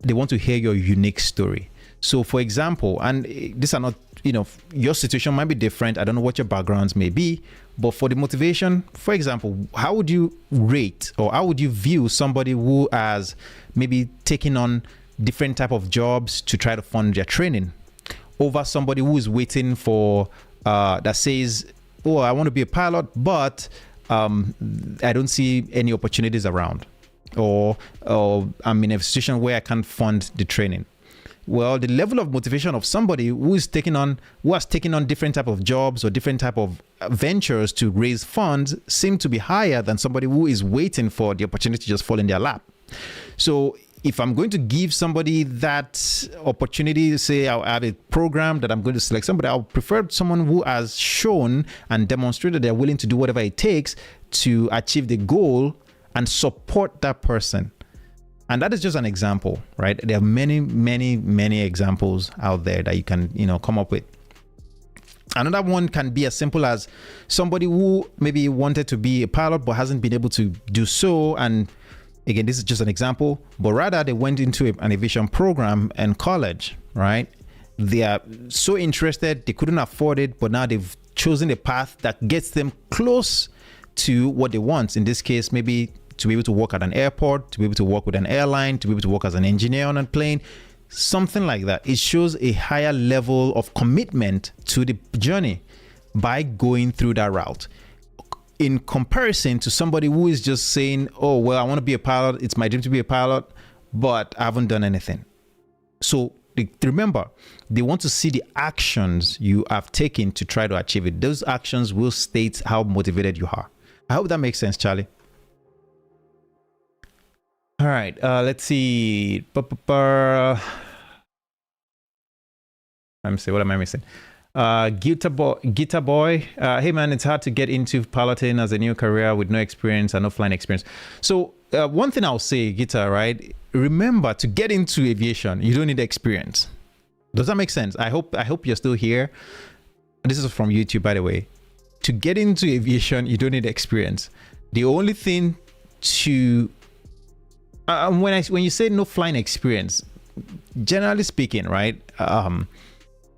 They want to hear your unique story. So for example, and these are not, your situation might be different. I don't know what your backgrounds may be, but for the motivation, for example, how would you rate or how would you view somebody who has maybe taken on different type of jobs to try to fund their training over somebody who is waiting for that says, oh, I want to be a pilot, but I don't see any opportunities around, or I'm in a situation where I can't fund the training. Well, the level of motivation of somebody who has taken on different type of jobs or different type of ventures to raise funds seem to be higher than somebody who is waiting for the opportunity to just fall in their lap. So if I'm going to give somebody that opportunity, say I'll have a program that I'm going to select somebody, I'll prefer someone who has shown and demonstrated they're willing to do whatever it takes to achieve the goal and support that person. And that is just an example, right? There are many, many, many examples out there that you can, come up with. Another one can be as simple as somebody who maybe wanted to be a pilot but hasn't been able to do so. And again, this is just an example, but rather they went into an aviation program in college, right? They are so interested, they couldn't afford it, but now they've chosen a path that gets them close to what they want. In this case, maybe to be able to work at an airport, to be able to work with an airline, to be able to work as an engineer on a plane, something like that. It shows a higher level of commitment to the journey by going through that route, in comparison to somebody who is just saying, oh, well, I want to be a pilot. It's my dream to be a pilot, but I haven't done anything. So remember, they want to see the actions you have taken to try to achieve it. Those actions will state how motivated you are. I hope that makes sense, Charlie. All right, let's see. Let me see, what am I missing? Guitar boy. Hey man, it's hard to get into piloting as a new career with no experience and no flying experience. So one thing I'll say, Guitar, right? Remember, to get into aviation, you don't need experience. Does that make sense? I hope you're still here. This is from YouTube, by the way. To get into aviation, you don't need experience. The only thing to when you say no flying experience, generally speaking, right?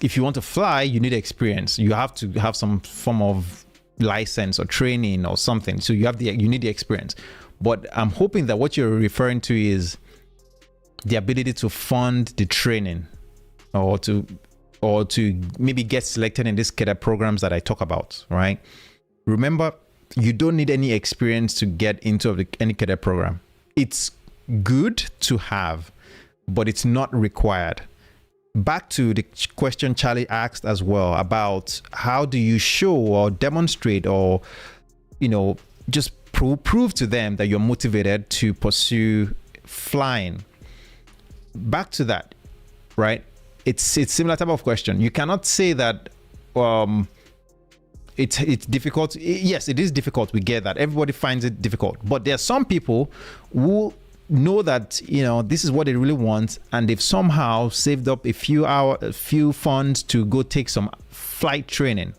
If you want to fly, you need experience. You have to have some form of license or training or something. So you need the experience. But I'm hoping that what you're referring to is the ability to fund the training, or to maybe get selected in these cadet programs that I talk about, right? Remember, you don't need any experience to get into any cadet program. It's good to have, but it's not required. Back to the question Charlie asked as well about how do you show or demonstrate or just prove to them that you're motivated to pursue flying. Back to that, right? It's similar type of question. You cannot say that it's difficult. Yes, it is difficult. We get that. Everybody finds it difficult. But there are some people who know that this is what they really want, and they've somehow saved up a few funds to go take some flight training.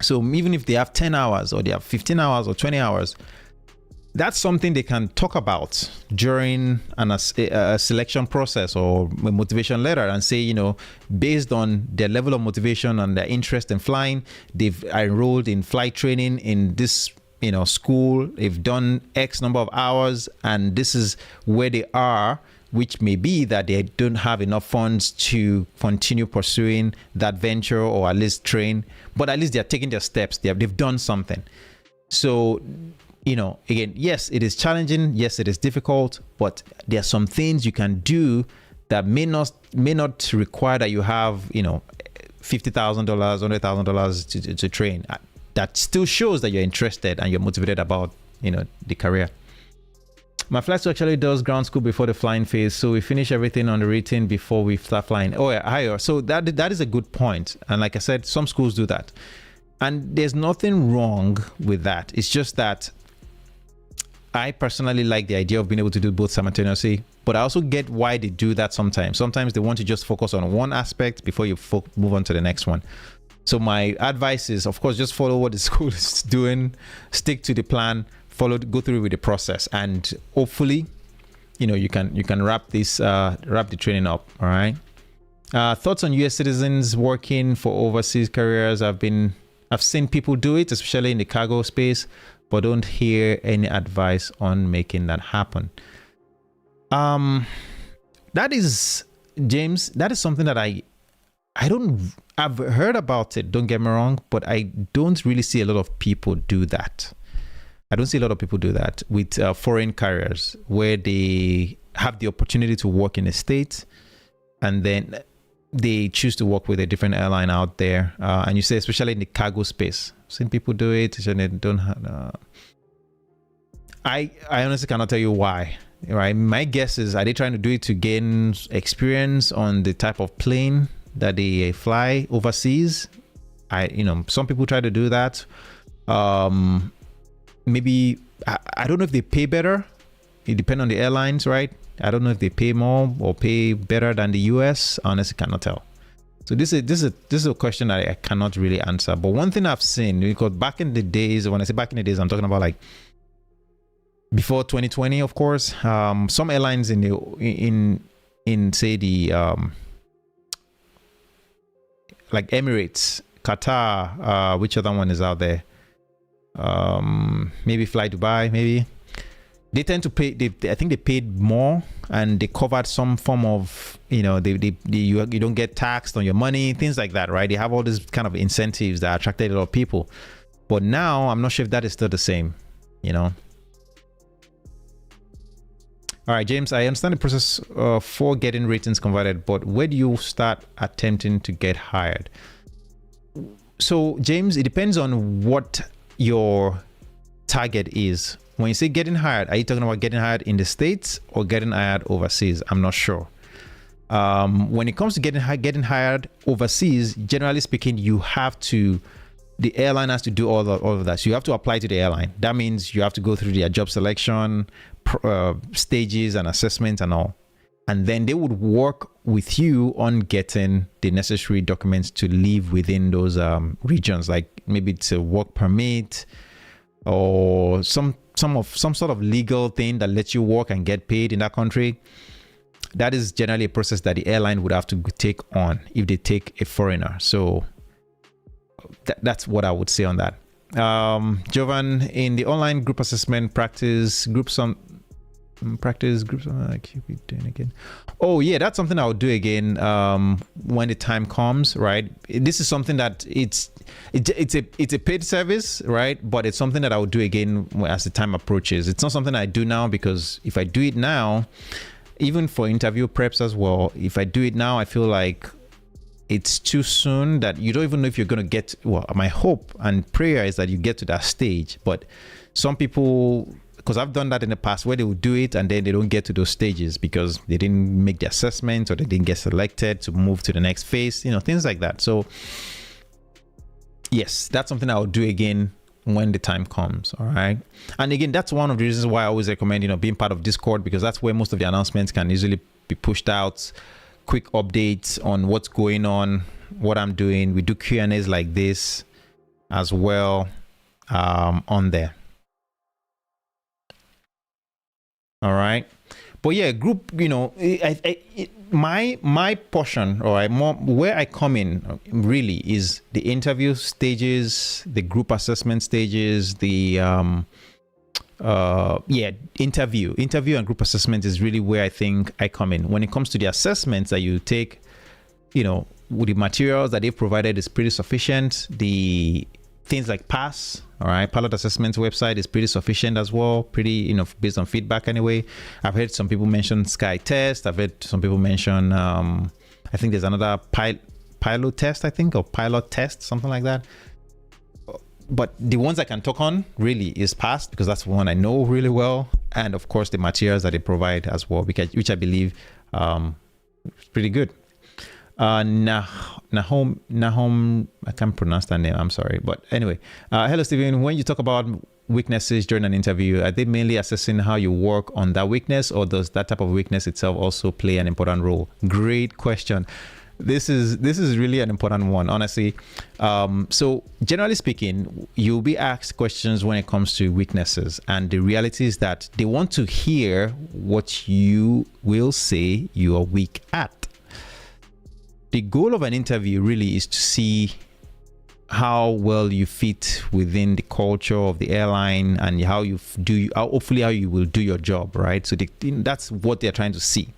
So even if they have 10 hours or they have 15 hours or 20 hours, that's something they can talk about during a selection process or a motivation letter, and say, based on their level of motivation and their interest in flying, they've enrolled in flight training in this school, they've done X number of hours, and this is where they are, which may be that they don't have enough funds to continue pursuing that venture or at least train, but at least they're taking their steps. They've done something. So, again, yes, it is challenging. Yes, it is difficult, but there are some things you can do that may not require that you have, $50,000, $100,000 to train. That still shows that you're interested and you're motivated about, the career. My flight school actually does ground school before the flying phase, so we finish everything on the written before we start flying. Oh yeah, higher. So that is a good point. And like I said, some schools do that, and there's nothing wrong with that. It's just that I personally like the idea of being able to do both simultaneously, but I also get why they do that sometimes. Sometimes they want to just focus on one aspect before you move on to the next one. So my advice is, of course, just follow what the school is doing, stick to the plan, go through with the process, and hopefully, you can wrap the training up. All right. Thoughts on US citizens working for overseas carriers. I've seen people do it, especially in the cargo space, but don't hear any advice on making that happen. That is, James, that is something that I've heard about it, don't get me wrong, but I don't really see a lot of people do that. I don't see a lot of people do that with foreign carriers, where they have the opportunity to work in the States and then they choose to work with a different airline out there. And you say, especially in the cargo space, I've seen people do it. And they don't have, I honestly cannot tell you why. Right? My guess is, are they trying to do it to gain experience on the type of plane that they fly overseas? Some people try to do that. Maybe I don't know if they pay better. It depends on the airlines, right? I don't know if they pay more or pay better than the US. Honestly, cannot tell. So this is a question that I cannot really answer. But one thing I've seen, because back in the days, when I say back in the days, I'm talking about like before 2020, of course. Some airlines in say the like Emirates, Qatar, which other one is out there? Maybe Fly Dubai, maybe. They tend to pay. I think they paid more, and they covered some form of, you don't get taxed on your money, things like that, right? They have all these kind of incentives that attracted a lot of people. But now I'm not sure if that is still the same, All right, James, I understand the process for getting ratings converted, but where do you start attempting to get hired? So, James, it depends on what your target is. When you say getting hired, are you talking about getting hired in the States or getting hired overseas? I'm not sure. When it comes to getting hired overseas, generally speaking, the airline has to do all of that. So you have to apply to the airline. That means you have to go through their job selection stages and assessments and all. And then they would work with you on getting the necessary documents to live within those regions. Like maybe it's a work permit or some sort of legal thing that lets you work and get paid in that country. That is generally a process that the airline would have to take on if they take a foreigner. So that's what I would say on that. Jovan, in the online group assessment practice groups, I keep it doing again. Oh yeah, that's something I would do again when the time comes, right? This is something that it's a paid service, right? But it's something that I would do again as the time approaches. It's not something I do now, because if I do it now, even for interview preps as well, if I do it now, I feel like it's too soon, that you don't even know if you're going to get, well, my hope and prayer is that you get to that stage. But some people, because I've done that in the past, where they would do it and then they don't get to those stages because they didn't make the assessment or they didn't get selected to move to the next phase, things like that. So yes, that's something I will do again when the time comes. All right. And again, that's one of the reasons why I always recommend, being part of Discord, because that's where most of the announcements can easily be pushed out. Quick updates on what's going on, what I'm doing. We do Q&As like this as well on there. All right. But yeah, group, my portion, or more where I come in really is the interview stages, the group assessment stages, the interview and group assessment is really where I think I come in. When it comes to the assessments that you take, with the materials that they've provided is pretty sufficient. The things like PASS, all right, pilot assessment website is pretty sufficient as well, pretty, based on feedback anyway. I've heard some people mention Sky Test. I've heard some people mention, I think there's another pilot test, or pilot test, something like that. But the ones I can talk on really is PASS, because that's one I know really well. And of course, the materials that they provide as well, which I believe is pretty good. Nahom, I can't pronounce that name, I'm sorry. But anyway, hello, Stephen. When you talk about weaknesses during an interview, are they mainly assessing how you work on that weakness, or does that type of weakness itself also play an important role? Great question. This is really an important one, honestly. So generally speaking, you'll be asked questions when it comes to weaknesses, and the reality is that they want to hear what you will say you are weak at. the goal of an interview really is to see how well you fit within the culture of the airline and how hopefully how you will do your job, right? So that's what they're trying to see.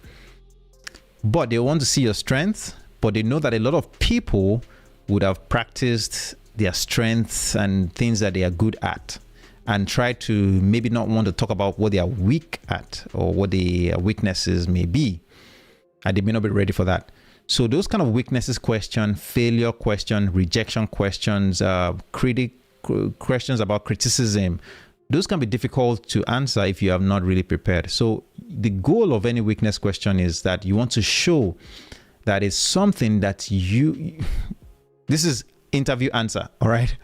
But they want to see your strengths, but they know that a lot of people would have practiced their strengths and things that they are good at, and try to maybe not want to talk about what they are weak at or what their weaknesses may be, and they may not be ready for that. So those kind of weaknesses question, failure question, rejection questions, questions about criticism, those can be difficult to answer if you have not really prepared. So the goal of any weakness question is that you want to show that it's something that this is interview answer, all right?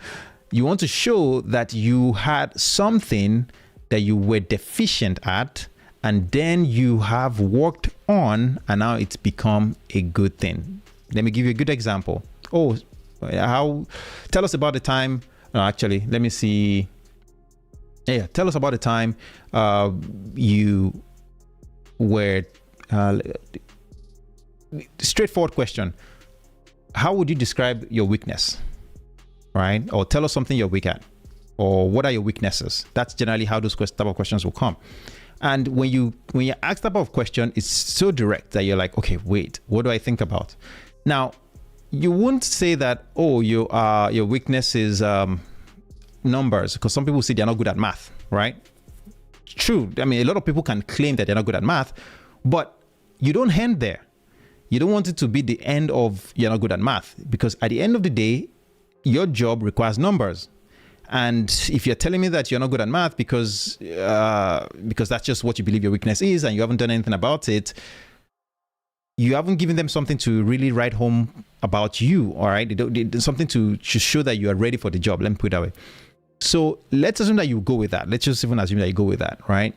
You want to show that you had something that you were deficient at, and then you have worked on, and now it's become a good thing. Let me give you a good example. Tell us about the time. Actually, let me see. Yeah, tell us about the time you were. Straightforward question. How would you describe your weakness? Right? Or tell us something you're weak at. Or what are your weaknesses? That's generally how those type of questions will come. And when you ask that type of question, it's so direct that you're like, okay, wait, what do I think about? Now, you wouldn't say that, your weakness is numbers, because some people say they're not good at math, right? True. I mean, a lot of people can claim that they're not good at math, but you don't end there. You don't want it to be the end of you're not good at math, because at the end of the day, your job requires numbers. And if you're telling me that you're not good at math because that's just what you believe your weakness is and you haven't done anything about it, you haven't given them something to really write home about you, all right? Something to show that you are ready for the job. Let me put it that way. So let's assume that you go with that. Let's just even assume that you go with that, right?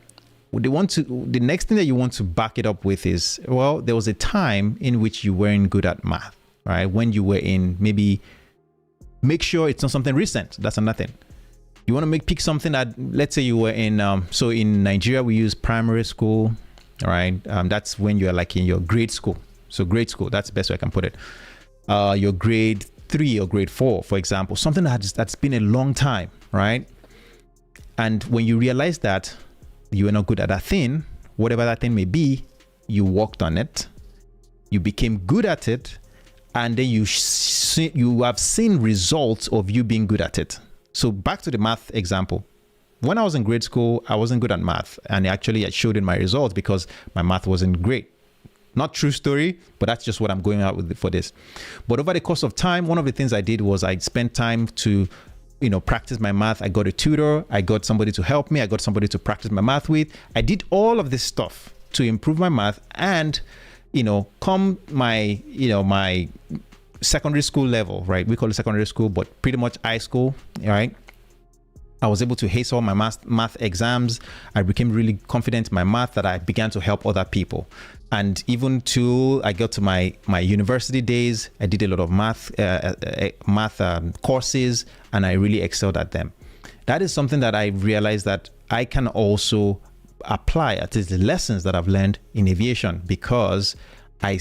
The next thing that you want to back it up with is, well, there was a time in which you weren't good at math, right? When you were in, maybe make sure it's not something recent. That's another thing. You want to pick something that, let's say you were in, so in Nigeria, we use primary school, right? That's when you're like in your grade school. So grade school, that's the best way I can put it. Your grade 3 or grade 4, for example, something that's been a long time, right? And when you realize that you are not good at that thing, whatever that thing may be, you worked on it, you became good at it, and then you have seen results of you being good at it. So back to the math example. When I was in grade school, I wasn't good at math, and actually I showed in my results because my math wasn't great. Not true story, but that's just what I'm going out with for this. But over the course of time, one of the things I did was I spent time to, practice my math. I got a tutor, I got somebody to help me, I got somebody to practice my math with. I did all of this stuff to improve my math, and come my my secondary school level, right? We call it secondary school, but pretty much high school, right? I was able to ace all my math exams. I became really confident in my math that I began to help other people. And even till I got to my university days, I did a lot of math courses, and I really excelled at them. That is something that I realized that I can also apply at least the lessons that I've learned in aviation, because I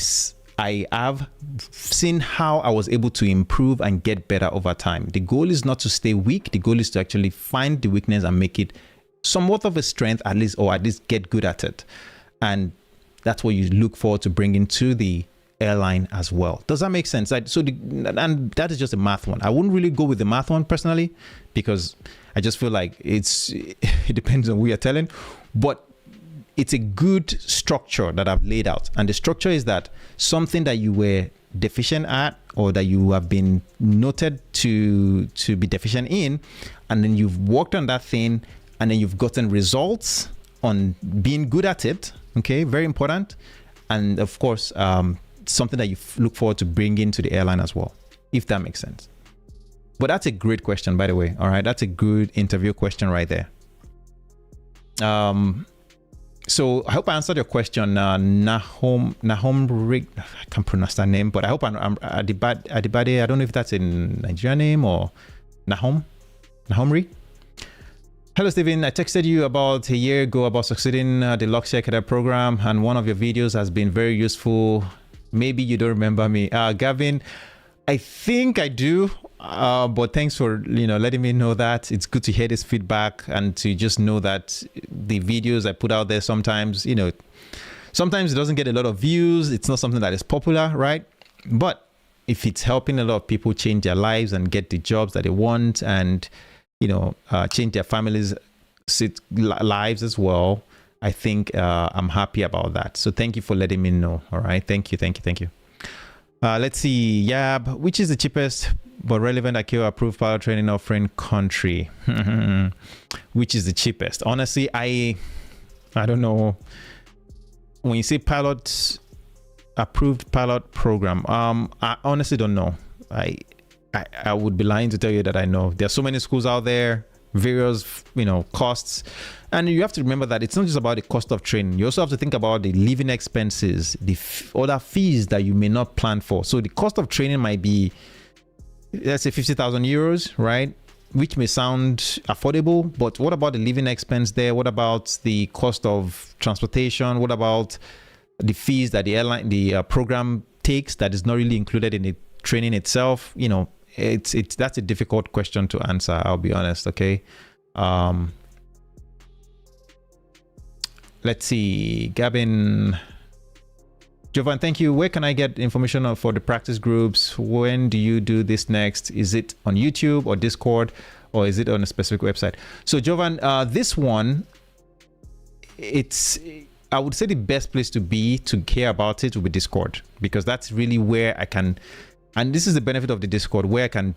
have seen how I was able to improve and get better over time. The goal is not to stay weak. The goal is to actually find the weakness and make it somewhat of a strength, at least get good at it. And that's what you look forward to bringing to the airline as well. Does that make sense? And that is just a math one. I wouldn't really go with the math one personally, because I just feel like it depends on who you're telling. But it's a good structure that I've laid out. And the structure is that something that you were deficient at, or that you have been noted to be deficient in, and then you've worked on that thing, and then you've gotten results on being good at it. Okay, very important. And of course, something that you look forward to bringing to the airline as well, if that makes sense. But that's a great question, by the way. All right, that's a good interview question right there. So I hope I answered your question, Nahom Rig. I can't pronounce that name, but I hope I'm Adibade. I don't know if that's a Nigerian name or Nahom Rig. Hello, Stephen. I texted you about a year ago about succeeding the Luxury Cadet program, and one of your videos has been very useful. Maybe you don't remember me. Gavin, I think I do. But thanks for letting me know that. It's good to hear this feedback and to just know that the videos I put out there sometimes sometimes it doesn't get a lot of views. It's not something that is popular, right? But if it's helping a lot of people change their lives and get the jobs that they want and change their families' lives as well, I think I'm happy about that. So thank you for letting me know. All right, thank you. Let's see, Yab, which is the cheapest but relevant ICAO approved pilot training offering country? Which is the cheapest? Honestly, I don't know. When you say approved pilot program, I honestly don't know. I would be lying to tell you that I know. There are so many schools out there, various costs, and you have to remember that it's not just about the cost of training. You also have to think about the living expenses, the other fees that you may not plan for. So the cost of training might be, let's say, 50,000 euros, right? Which may sound affordable, but what about the living expense there? What about the cost of transportation? What about the fees that the program takes that is not really included in the training itself? That's a difficult question to answer, I'll be honest. Okay. Let's see, Gavin. Jovan, thank you. Where can I get information for the practice groups? When do you do this next? Is it on YouTube or Discord, or is it on a specific website? So Jovan, this one, I would say the best place to care about it will be Discord, because that's really where I can, and this is the benefit of the Discord, where I can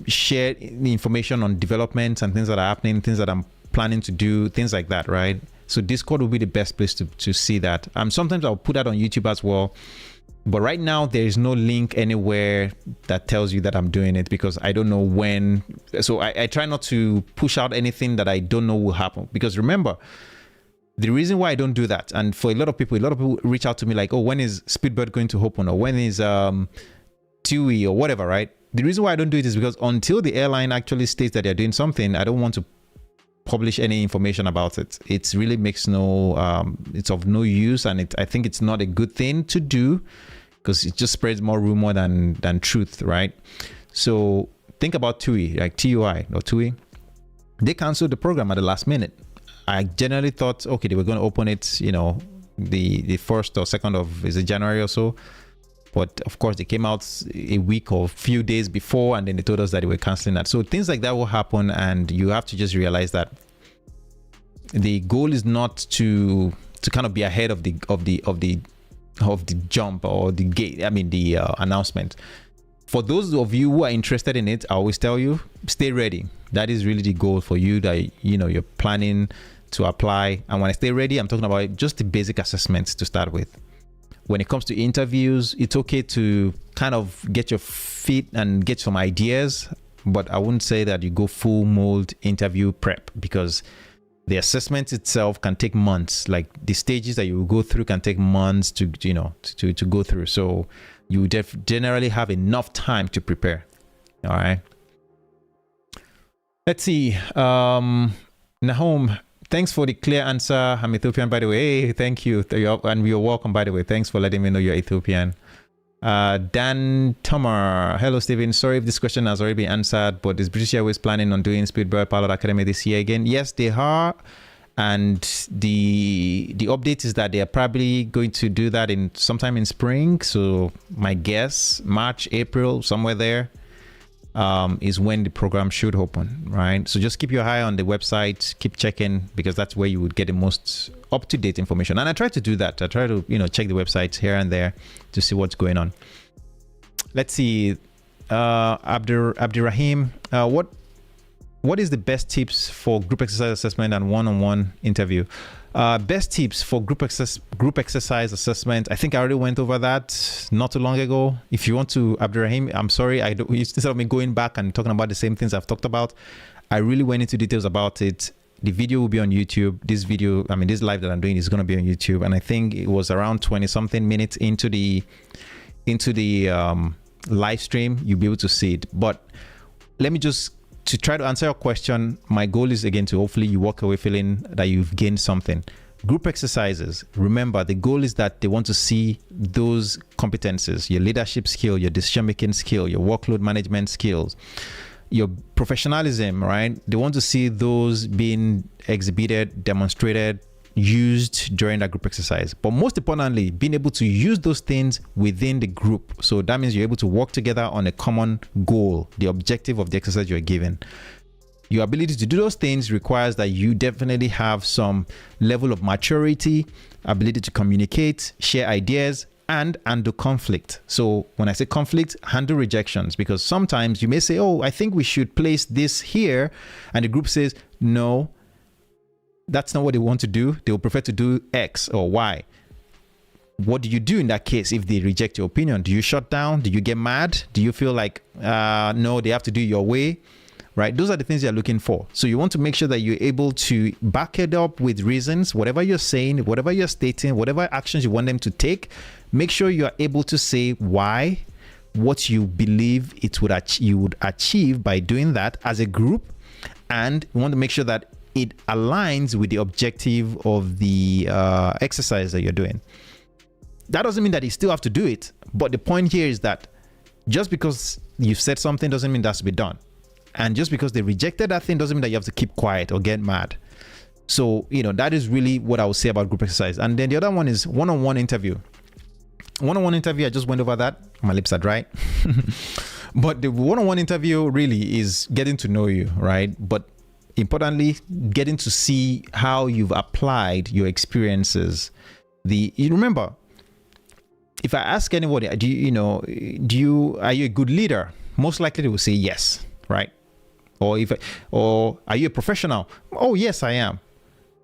share the information on developments and things that are happening, things that I'm planning to do, things like that, right? So Discord will be the best place to see that. Sometimes I'll put that on YouTube as well, but right now there is no link anywhere that tells you that I'm doing it, because I don't know when. So I try not to push out anything that I don't know will happen, because remember, the reason why I don't do that, and for a lot of people reach out to me like, oh, when is Speedbird going to open, or when is TUI or whatever, right? The reason why I don't do it is because until the airline actually states that they're doing something, I don't want to publish any information about it. It really makes it's of no use, and I think it's not a good thing to do, because it just spreads more rumor than truth, right? So think about TUI, like TUI or TUI. They canceled the program at the last minute. I generally thought, okay, they were going to open it, the 1st or 2nd of January or so. But of course, they came out a week or a few days before, and then they told us that they were canceling that. So things like that will happen, and you have to just realize that the goal is not to kind of be ahead of the jump or the gate. I mean, the announcement. For those of you who are interested in it, I always tell you, stay ready. That is really the goal for you, that you're planning to apply. And when I stay ready, I'm talking about just the basic assessments to start with. When it comes to interviews, it's okay to kind of get your feet and get some ideas, but I wouldn't say that you go full mold interview prep, because the assessment itself can take months. Like the stages that you will go through can take months to go through. So you generally have enough time to prepare. All right. Let's see. Nahum, thanks for the clear answer. I'm Ethiopian, by the way. Hey, thank you. And you're welcome, by the way. Thanks for letting me know you're Ethiopian. Dan Tomar. Hello, Stephen. Sorry if this question has already been answered, but is British Airways planning on doing Speedbird Pilot Academy this year again? Yes, they are. And the update is that they are probably going to do that sometime in spring. So my guess, March, April, somewhere there. Is when the program should open, right? So just keep your eye on the website, keep checking, because that's where you would get the most up-to-date information. And I try to do that. I try to, check the websites here and there to see what's going on. Let's see, Abdirahim, what is the best tips for group exercise assessment and one-on-one interview? Best tips for group exercise assessment. I think I already went over that not too long ago. If you want to, Abdirahim, I'm sorry, instead of me going back and talking about the same things I've talked about, I really went into details about it. The video will be on YouTube. This live that I'm doing is going to be on YouTube, and I think it was around 20 something minutes into the live stream. You'll be able to see it. But let me just, to try to answer your question, my goal is again to hopefully you walk away feeling that you've gained something. Group exercises, remember, the goal is that they want to see those competences, your leadership skill, your decision making skill, your workload management skills, your professionalism, right? They want to see those being exhibited, demonstrated, used during that group exercise. But most importantly, being able to use those things within the group. So that means you're able to work together on a common goal, the objective of the exercise you're given. Your ability to do those things requires that you definitely have some level of maturity, ability to communicate, share ideas, and handle conflict. So when I say conflict, handle rejections, because sometimes you may say, oh, I think we should place this here. And the group says, no, that's not what they want to do. They will prefer to do X or Y. What do you do in that case if they reject your opinion? Do you shut down? Do you get mad? Do you feel like, no, they have to do it your way? Right? Those are the things you're looking for. So you want to make sure that you're able to back it up with reasons, whatever you're saying, whatever you're stating, whatever actions you want them to take, make sure you are able to say why, what you believe you would achieve by doing that as a group. And you want to make sure that it aligns with the objective of the exercise that you're doing. That doesn't mean that you still have to do it. But the point here is that just because you've said something doesn't mean that's to be done. And just because they rejected that thing doesn't mean that you have to keep quiet or get mad. So, that is really what I would say about group exercise. And then the other one is one-on-one interview. One-on-one interview, I just went over that. My lips are dry. But the one-on-one interview really is getting to know you, right? But importantly, getting to see how you've applied your experiences. You remember, if I ask anybody, are you a good leader? Most likely they will say yes, right? Or are you a professional? Oh, yes, I am.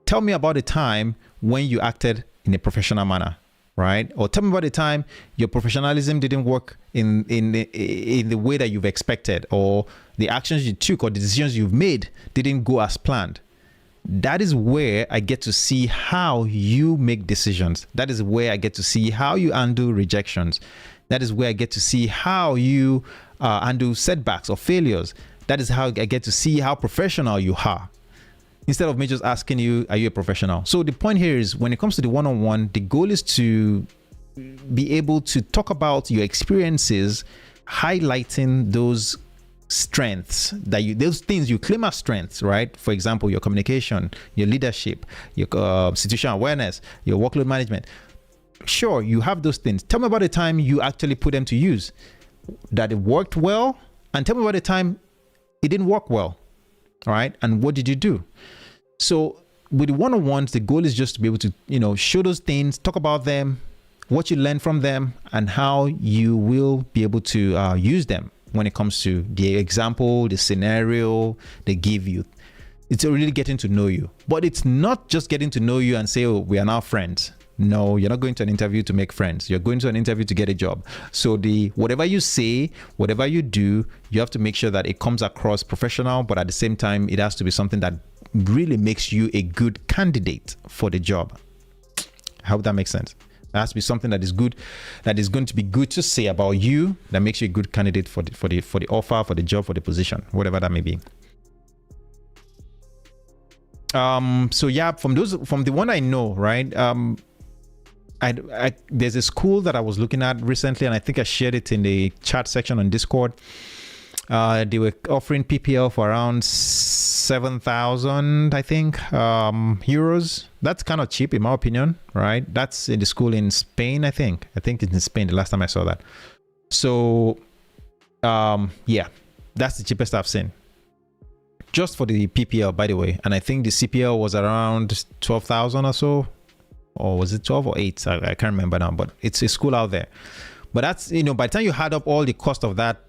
Tell me about a time when you acted in a professional manner, right? Or tell me about the time your professionalism didn't work in the way that you've expected, or the actions you took or the decisions you've made didn't go as planned. That is where I get to see how you make decisions. That is where I get to see how you handle rejections. That is where I get to see how you handle setbacks or failures. That is how I get to see how professional you are, instead of me just asking you, are you a professional? So the point here is, when it comes to the one-on-one, the goal is to be able to talk about your experiences, highlighting those strengths those things you claim as strengths, right? For example, your communication, your leadership, your situational awareness, your workload management. Sure, you have those things. Tell me about the time you actually put them to use, that it worked well, and tell me about the time it didn't work well. All right. And what did you do? So with the one-on-ones, the goal is just to be able to, show those things, talk about them, what you learn from them, and how you will be able to use them when it comes to the example, the scenario they give you. It's really getting to know you. But it's not just getting to know you and say, oh, we are now friends. No, you're not going to an interview to make friends. You're going to an interview to get a job. So whatever you say, whatever you do, you have to make sure that it comes across professional, but at the same time, it has to be something that really makes you a good candidate for the job. I hope that makes sense. It has to be something that is good, that is going to be good to say about you, that makes you a good candidate for the offer, for the job, for the position, whatever that may be. So yeah, from the one I know, right? There's a school that I was looking at recently, and I think I shared it in the chat section on Discord. They were offering PPL for around 7,000, I think, euros. That's kind of cheap in my opinion, right? That's in the school in Spain, I think. I think it's in Spain, the last time I saw that. So, yeah, that's the cheapest I've seen. Just for the PPL, by the way. And I think the CPL was around 12,000 or so. Or was it 12 or 8? I can't remember now, but it's a school out there. But that's, by the time you add up all the cost of that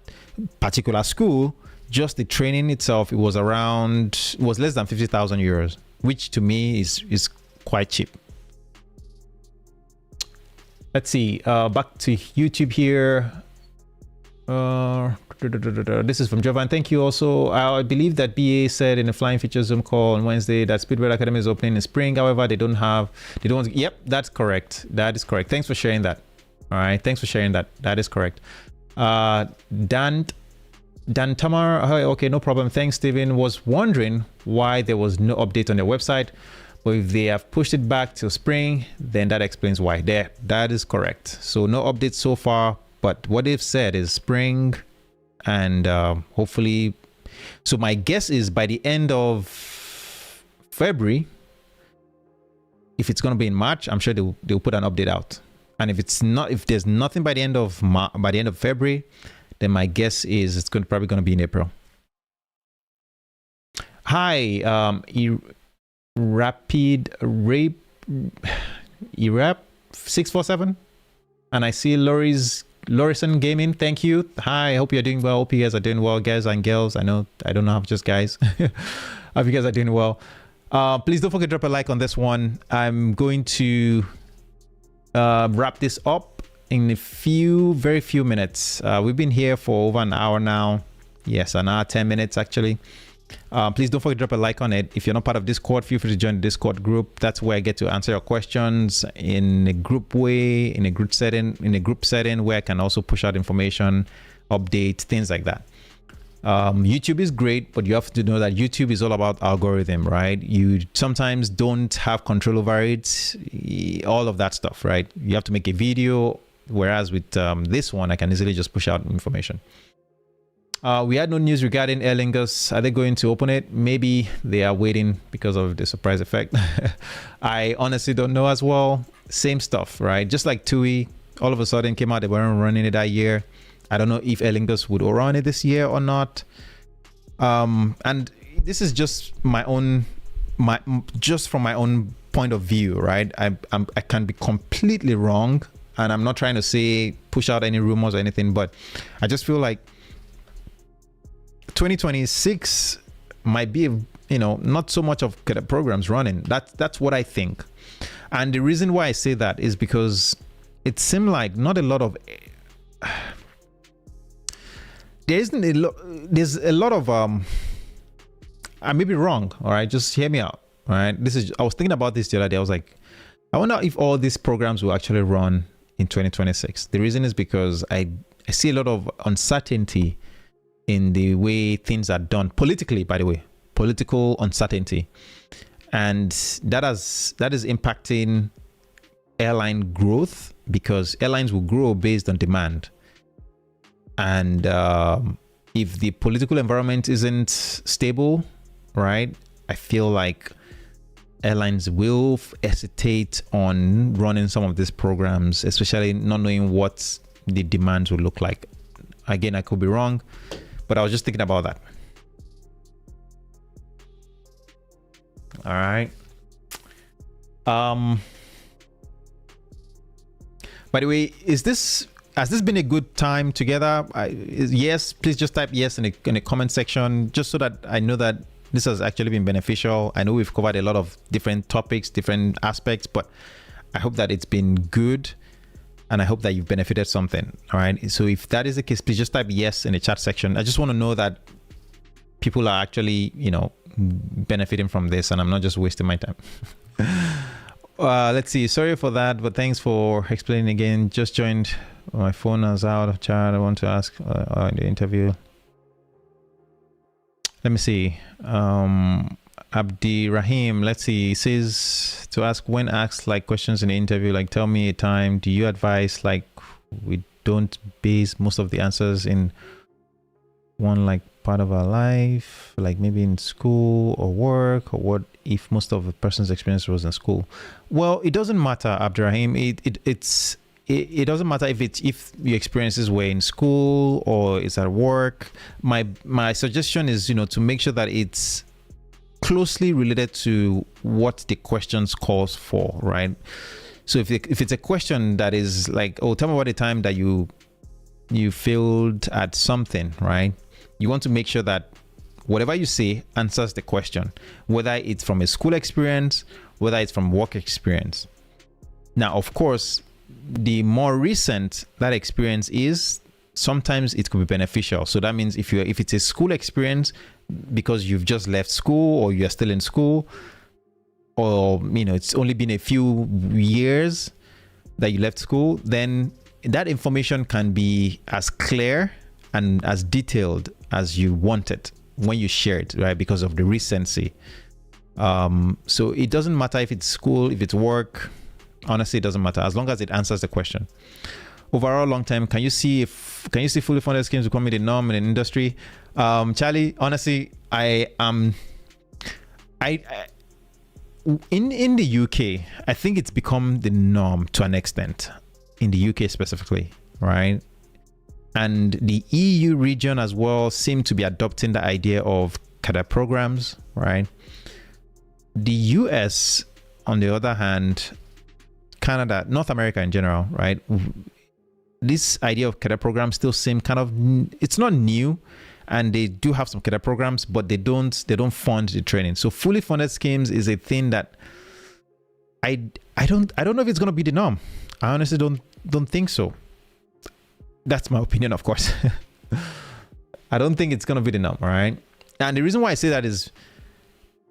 particular school, just the training itself, it was less than 50,000 euros, which to me is quite cheap. Let's see, back to YouTube here. This is from Jovan. Thank you also. I believe that BA said in a flying feature Zoom call on Wednesday that Speedbird Academy is opening in spring. However, they don't. Yep, that's correct. That is correct. Thanks for sharing that. All right. Thanks for sharing that. That is correct. Dan Tamar. Okay, no problem. Thanks, Steven. Was wondering why there was no update on their website, But if they have pushed it back till spring, then that explains why. There, that is correct. So no updates so far, but what they've said is spring, and hopefully. So my guess is by the end of February, if it's going to be in March, I'm sure they'll put an update out. And if it's not, if there's nothing by the end of February, then my guess is it's probably going to be in April. Hi, Rapid Rape Erap 647, and I see Lorison Gaming. Thank you. Hi, I hope you're doing well. Hope you guys are doing well, guys and girls. I don't know, just guys. Hope you guys are doing well. Please don't forget to drop a like on this one. I'm going to wrap this up in a very few minutes. We've been here for over an hour now. Yes, an hour 10 minutes actually. Please don't forget to drop a like on it. If you're not part of Discord, feel free to join the Discord group. That's where I get to answer your questions in a group way, in a group setting where I can also push out information, updates, things like that. YouTube is great, but you have to know that YouTube is all about algorithm, right? You sometimes don't have control over it, all of that stuff, right? You have to make a video, whereas with this one, I can easily just push out information. We had no news regarding Aer Lingus. Are they going to open it? Maybe they are waiting because of the surprise effect. I honestly don't know as well. Same stuff, right? Just like TUI, all of a sudden came out, they weren't running it that year. I don't know if Aer Lingus would run it this year or not. And this is just just from my own point of view, right? I can be completely wrong, and I'm not trying to say push out any rumors or anything, but I just feel like 2026 might be, not so much of cadet programs running. That's what I think. And the reason why I say that is because it seemed like not a lot of there's a lot of I may be wrong, all right, just hear me out, all right. I was thinking about this the other day. I was like, I wonder if all these programs will actually run in 2026. The reason is because I see a lot of uncertainty in the way things are done politically, by the way, political uncertainty, and that is impacting airline growth, because airlines will grow based on demand. And if the political environment isn't stable, right, I feel like airlines will hesitate on running some of these programs, especially not knowing what the demands will look like. Again, I could be wrong, but I was just thinking about that. All right. By the way, has this been a good time together? Yes, please just type yes in the comment section, just so that I know that this has actually been beneficial. I know we've covered a lot of different topics, different aspects, but I hope that it's been good, and I hope that you've benefited something. All right. So if that is the case, please just type yes in the chat section. I just want to know that people are actually, benefiting from this, and I'm not just wasting my time. Let's see. Sorry for that, but thanks for explaining again. Just joined. My phone is out of charge. I want to ask in the interview. Let me see. Abdi Rahim, let's see, says to ask when asked like questions in the interview, like tell me a time, do you advise like we don't base most of the answers in one like part of our life, like maybe in school or work, or what if most of the person's experience was in school? Well, it doesn't matter, Abdurrahim. It doesn't matter if your experiences were in school or it's at work. My suggestion is, to make sure that it's closely related to what the questions calls for, right? So if it's a question that is like, oh, tell me about the time that you failed at something, right? You want to make sure that whatever you say answers the question, whether it's from a school experience, whether it's from work experience. Now, of course, the more recent that experience is, sometimes it could be beneficial. So that means if it's a school experience because you've just left school or you're still in school, or it's only been a few years that you left school, then that information can be as clear and as detailed as you want it when you share it, right? Because of the recency. So it doesn't matter if it's school, if it's work. Honestly, it doesn't matter as long as it answers the question. Overall, long term, can you see fully funded schemes becoming the norm in the industry? Charlie, honestly, in the UK, I think it's become the norm to an extent, in the UK specifically, right? And the EU region as well seem to be adopting the idea of cadet programs, right? The US, on the other hand, Canada, North America in general, right? This idea of cadet programs still seem kind of, it's not new, and they do have some cadet programs, but they don't fund the training. So fully funded schemes is a thing that I don't know if it's going to be the norm. I honestly don't think so. That's my opinion, of course. I don't think it's going to be the norm, all right? And the reason why I say that is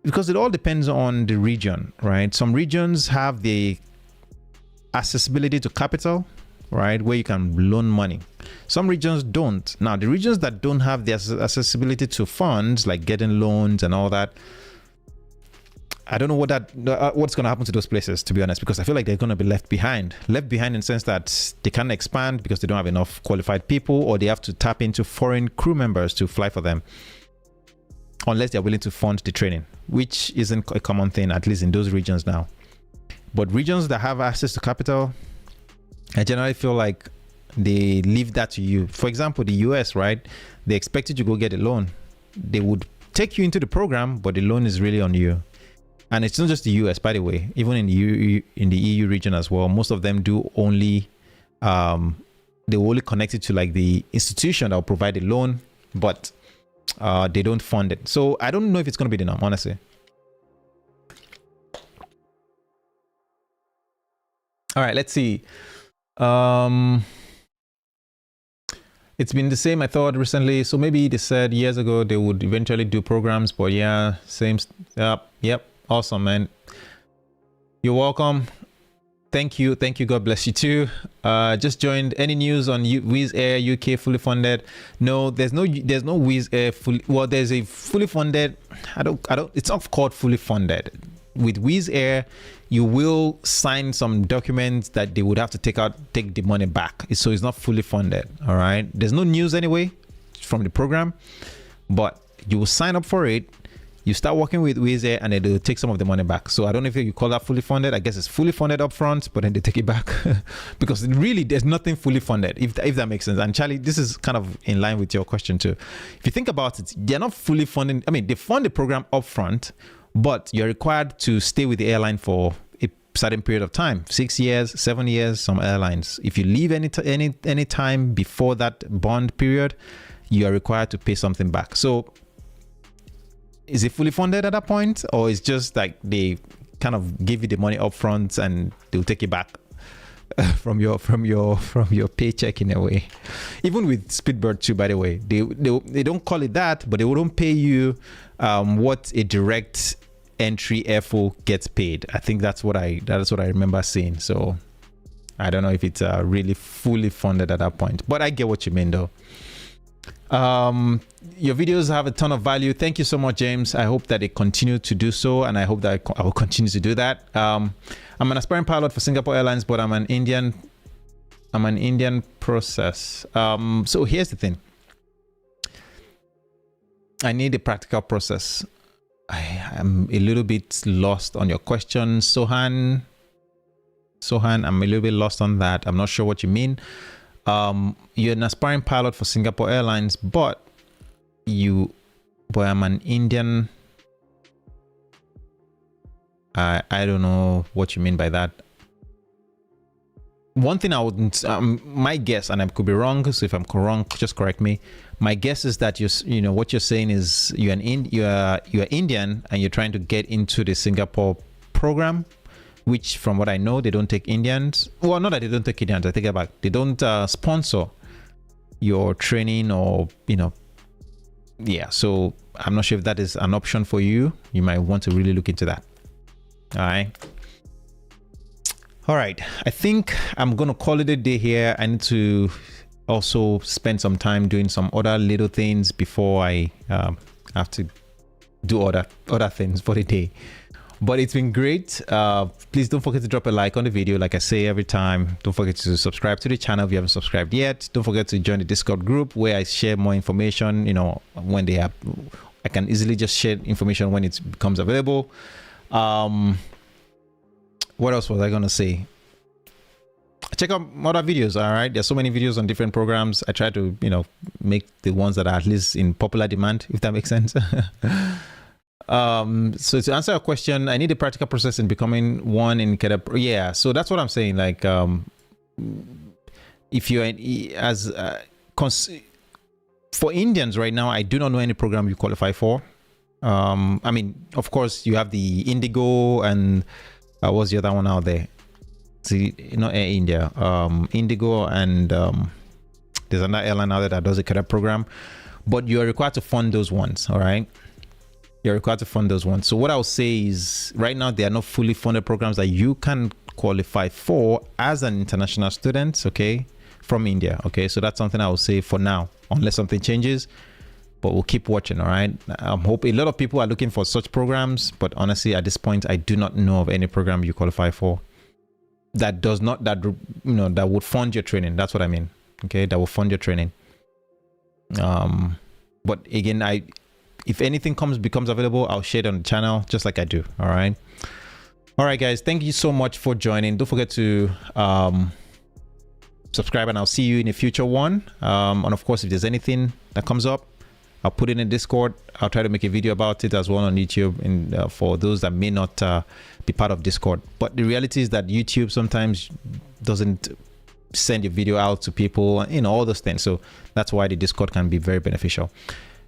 because it all depends on the region, right? Some regions have the accessibility to capital, right, where you can loan money. Some regions don't. Now, the regions that don't have the accessibility to funds, like getting loans and all that, I don't know what's going to happen to those places, to be honest, because I feel like they're going to be left behind in the sense that they can't expand because they don't have enough qualified people, or they have to tap into foreign crew members to fly for them, unless they're willing to fund the training, which isn't a common thing, at least in those regions now. But regions that have access to capital, I generally feel like they leave that to you. For example, the US, right? They expect you to go get a loan. They would take you into the program, but the loan is really on you. And it's not just the US, by the way. Even in the EU region as well, most of them do only they will only connect it to like the institution that will provide the loan, but they don't fund it. So I don't know if it's going to be the norm, honestly. All right, let's see. It's been the same, I thought, recently. So maybe they said years ago they would eventually do programs, but yeah, same. Yep. Awesome, man. You're welcome. Thank you. God bless you too. Just joined. Any news on Wizz Air UK fully funded? No, there's no Wizz Air fully. Well, there's a fully funded. I don't. It's not called fully funded. With Wizz Air, you will sign some documents that they would have to take the money back. So it's not fully funded. All right. There's no news anyway from the program, but you will sign up for it. You start working with Wizz Air and then they'll take some of the money back. So I don't know if you call that fully funded. I guess it's fully funded up front, but then they take it back because really there's nothing fully funded, if that makes sense. And Charlie, this is kind of in line with your question too. If you think about it, they're not fully funding. I mean, they fund the program up front, but you're required to stay with the airline for a certain period of time, 6 years, 7 years, some airlines. If you leave any time before that bond period, you are required to pay something back. So is it fully funded at that point, or is just like they kind of give you the money up front and they'll take it back from your paycheck in a way? Even with Speedbird too, by the way, they don't call it that, but they wouldn't pay you what a direct entry FO gets paid. I think that's what I remember seeing. So I don't know if it's really fully funded at that point, but I get what you mean though. Your videos have a ton of value. Thank you so much, James. I hope that they continue to do so, and I hope that I will continue to do that. I'm an aspiring pilot for Singapore Airlines, but I'm an Indian process. So here's the thing. I need a practical process. I am a little bit lost on your question, Sohan, I'm a little bit lost on that. I'm not sure what you mean. You're an aspiring pilot for Singapore Airlines, but I'm an Indian. I don't know what you mean by that. One thing I wouldn't, my guess, and I could be wrong, so if I'm wrong, just correct me. My guess is that what you're saying is you're Indian and you're trying to get into the Singapore program, which from what I know, they don't take Indians. Well, not that they don't take Indians, I take it back. They don't sponsor your training or, yeah. So I'm not sure if that is an option for you. You might want to really look into that. All right. I think I'm going to call it a day here. I need to also spend some time doing some other little things before I have to do other things for the day. But it's been great. Please don't forget to drop a like on the video. Like I say every time, don't forget to subscribe to the channel if you haven't subscribed yet. Don't forget to join the Discord group where I share more information. You know, when they have, I can easily just share information when it becomes available. What else was I gonna say? Check out other videos. All right, there's so many videos on different programs. I try to, you know, make the ones that are at least in popular demand, if that makes sense. So to answer your question, I need a practical process in becoming one in Cadet. Yeah, so that's what I'm saying. Like, if you're for Indians right now, I do not know any program you qualify for. I mean, of course, you have the Indigo and what's the other one out there? See, not Air India, Indigo, and there's another airline out there that does a Cadet program, but you're required to fund those ones. All right. You're required to fund those ones. So what I'll say is right now, there are not fully funded programs that you can qualify for as an international student, okay, from India. Okay, so that's something I will say for now, unless something changes, but we'll keep watching. All right. I hope a lot of people are looking for such programs, but honestly, at this point, I do not know of any program you qualify for that does not, that, you know, that would fund your training. That's what I mean. Okay, that will fund your training. But again, if anything becomes available, I'll share it on the channel just like I do. All right guys, thank you so much for joining. Don't forget to subscribe, and I'll see you in a future one. And of course, if there's anything that comes up, I'll put it in Discord. I'll try to make a video about it as well on YouTube, and for those that may not be part of Discord. But the reality is that YouTube sometimes doesn't send your video out to people, you know, all those things. So that's why the Discord can be very beneficial.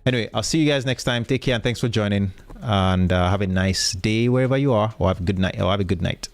Anyway, I'll see you guys next time. Take care and thanks for joining, and have a nice day wherever you are, or have a good night.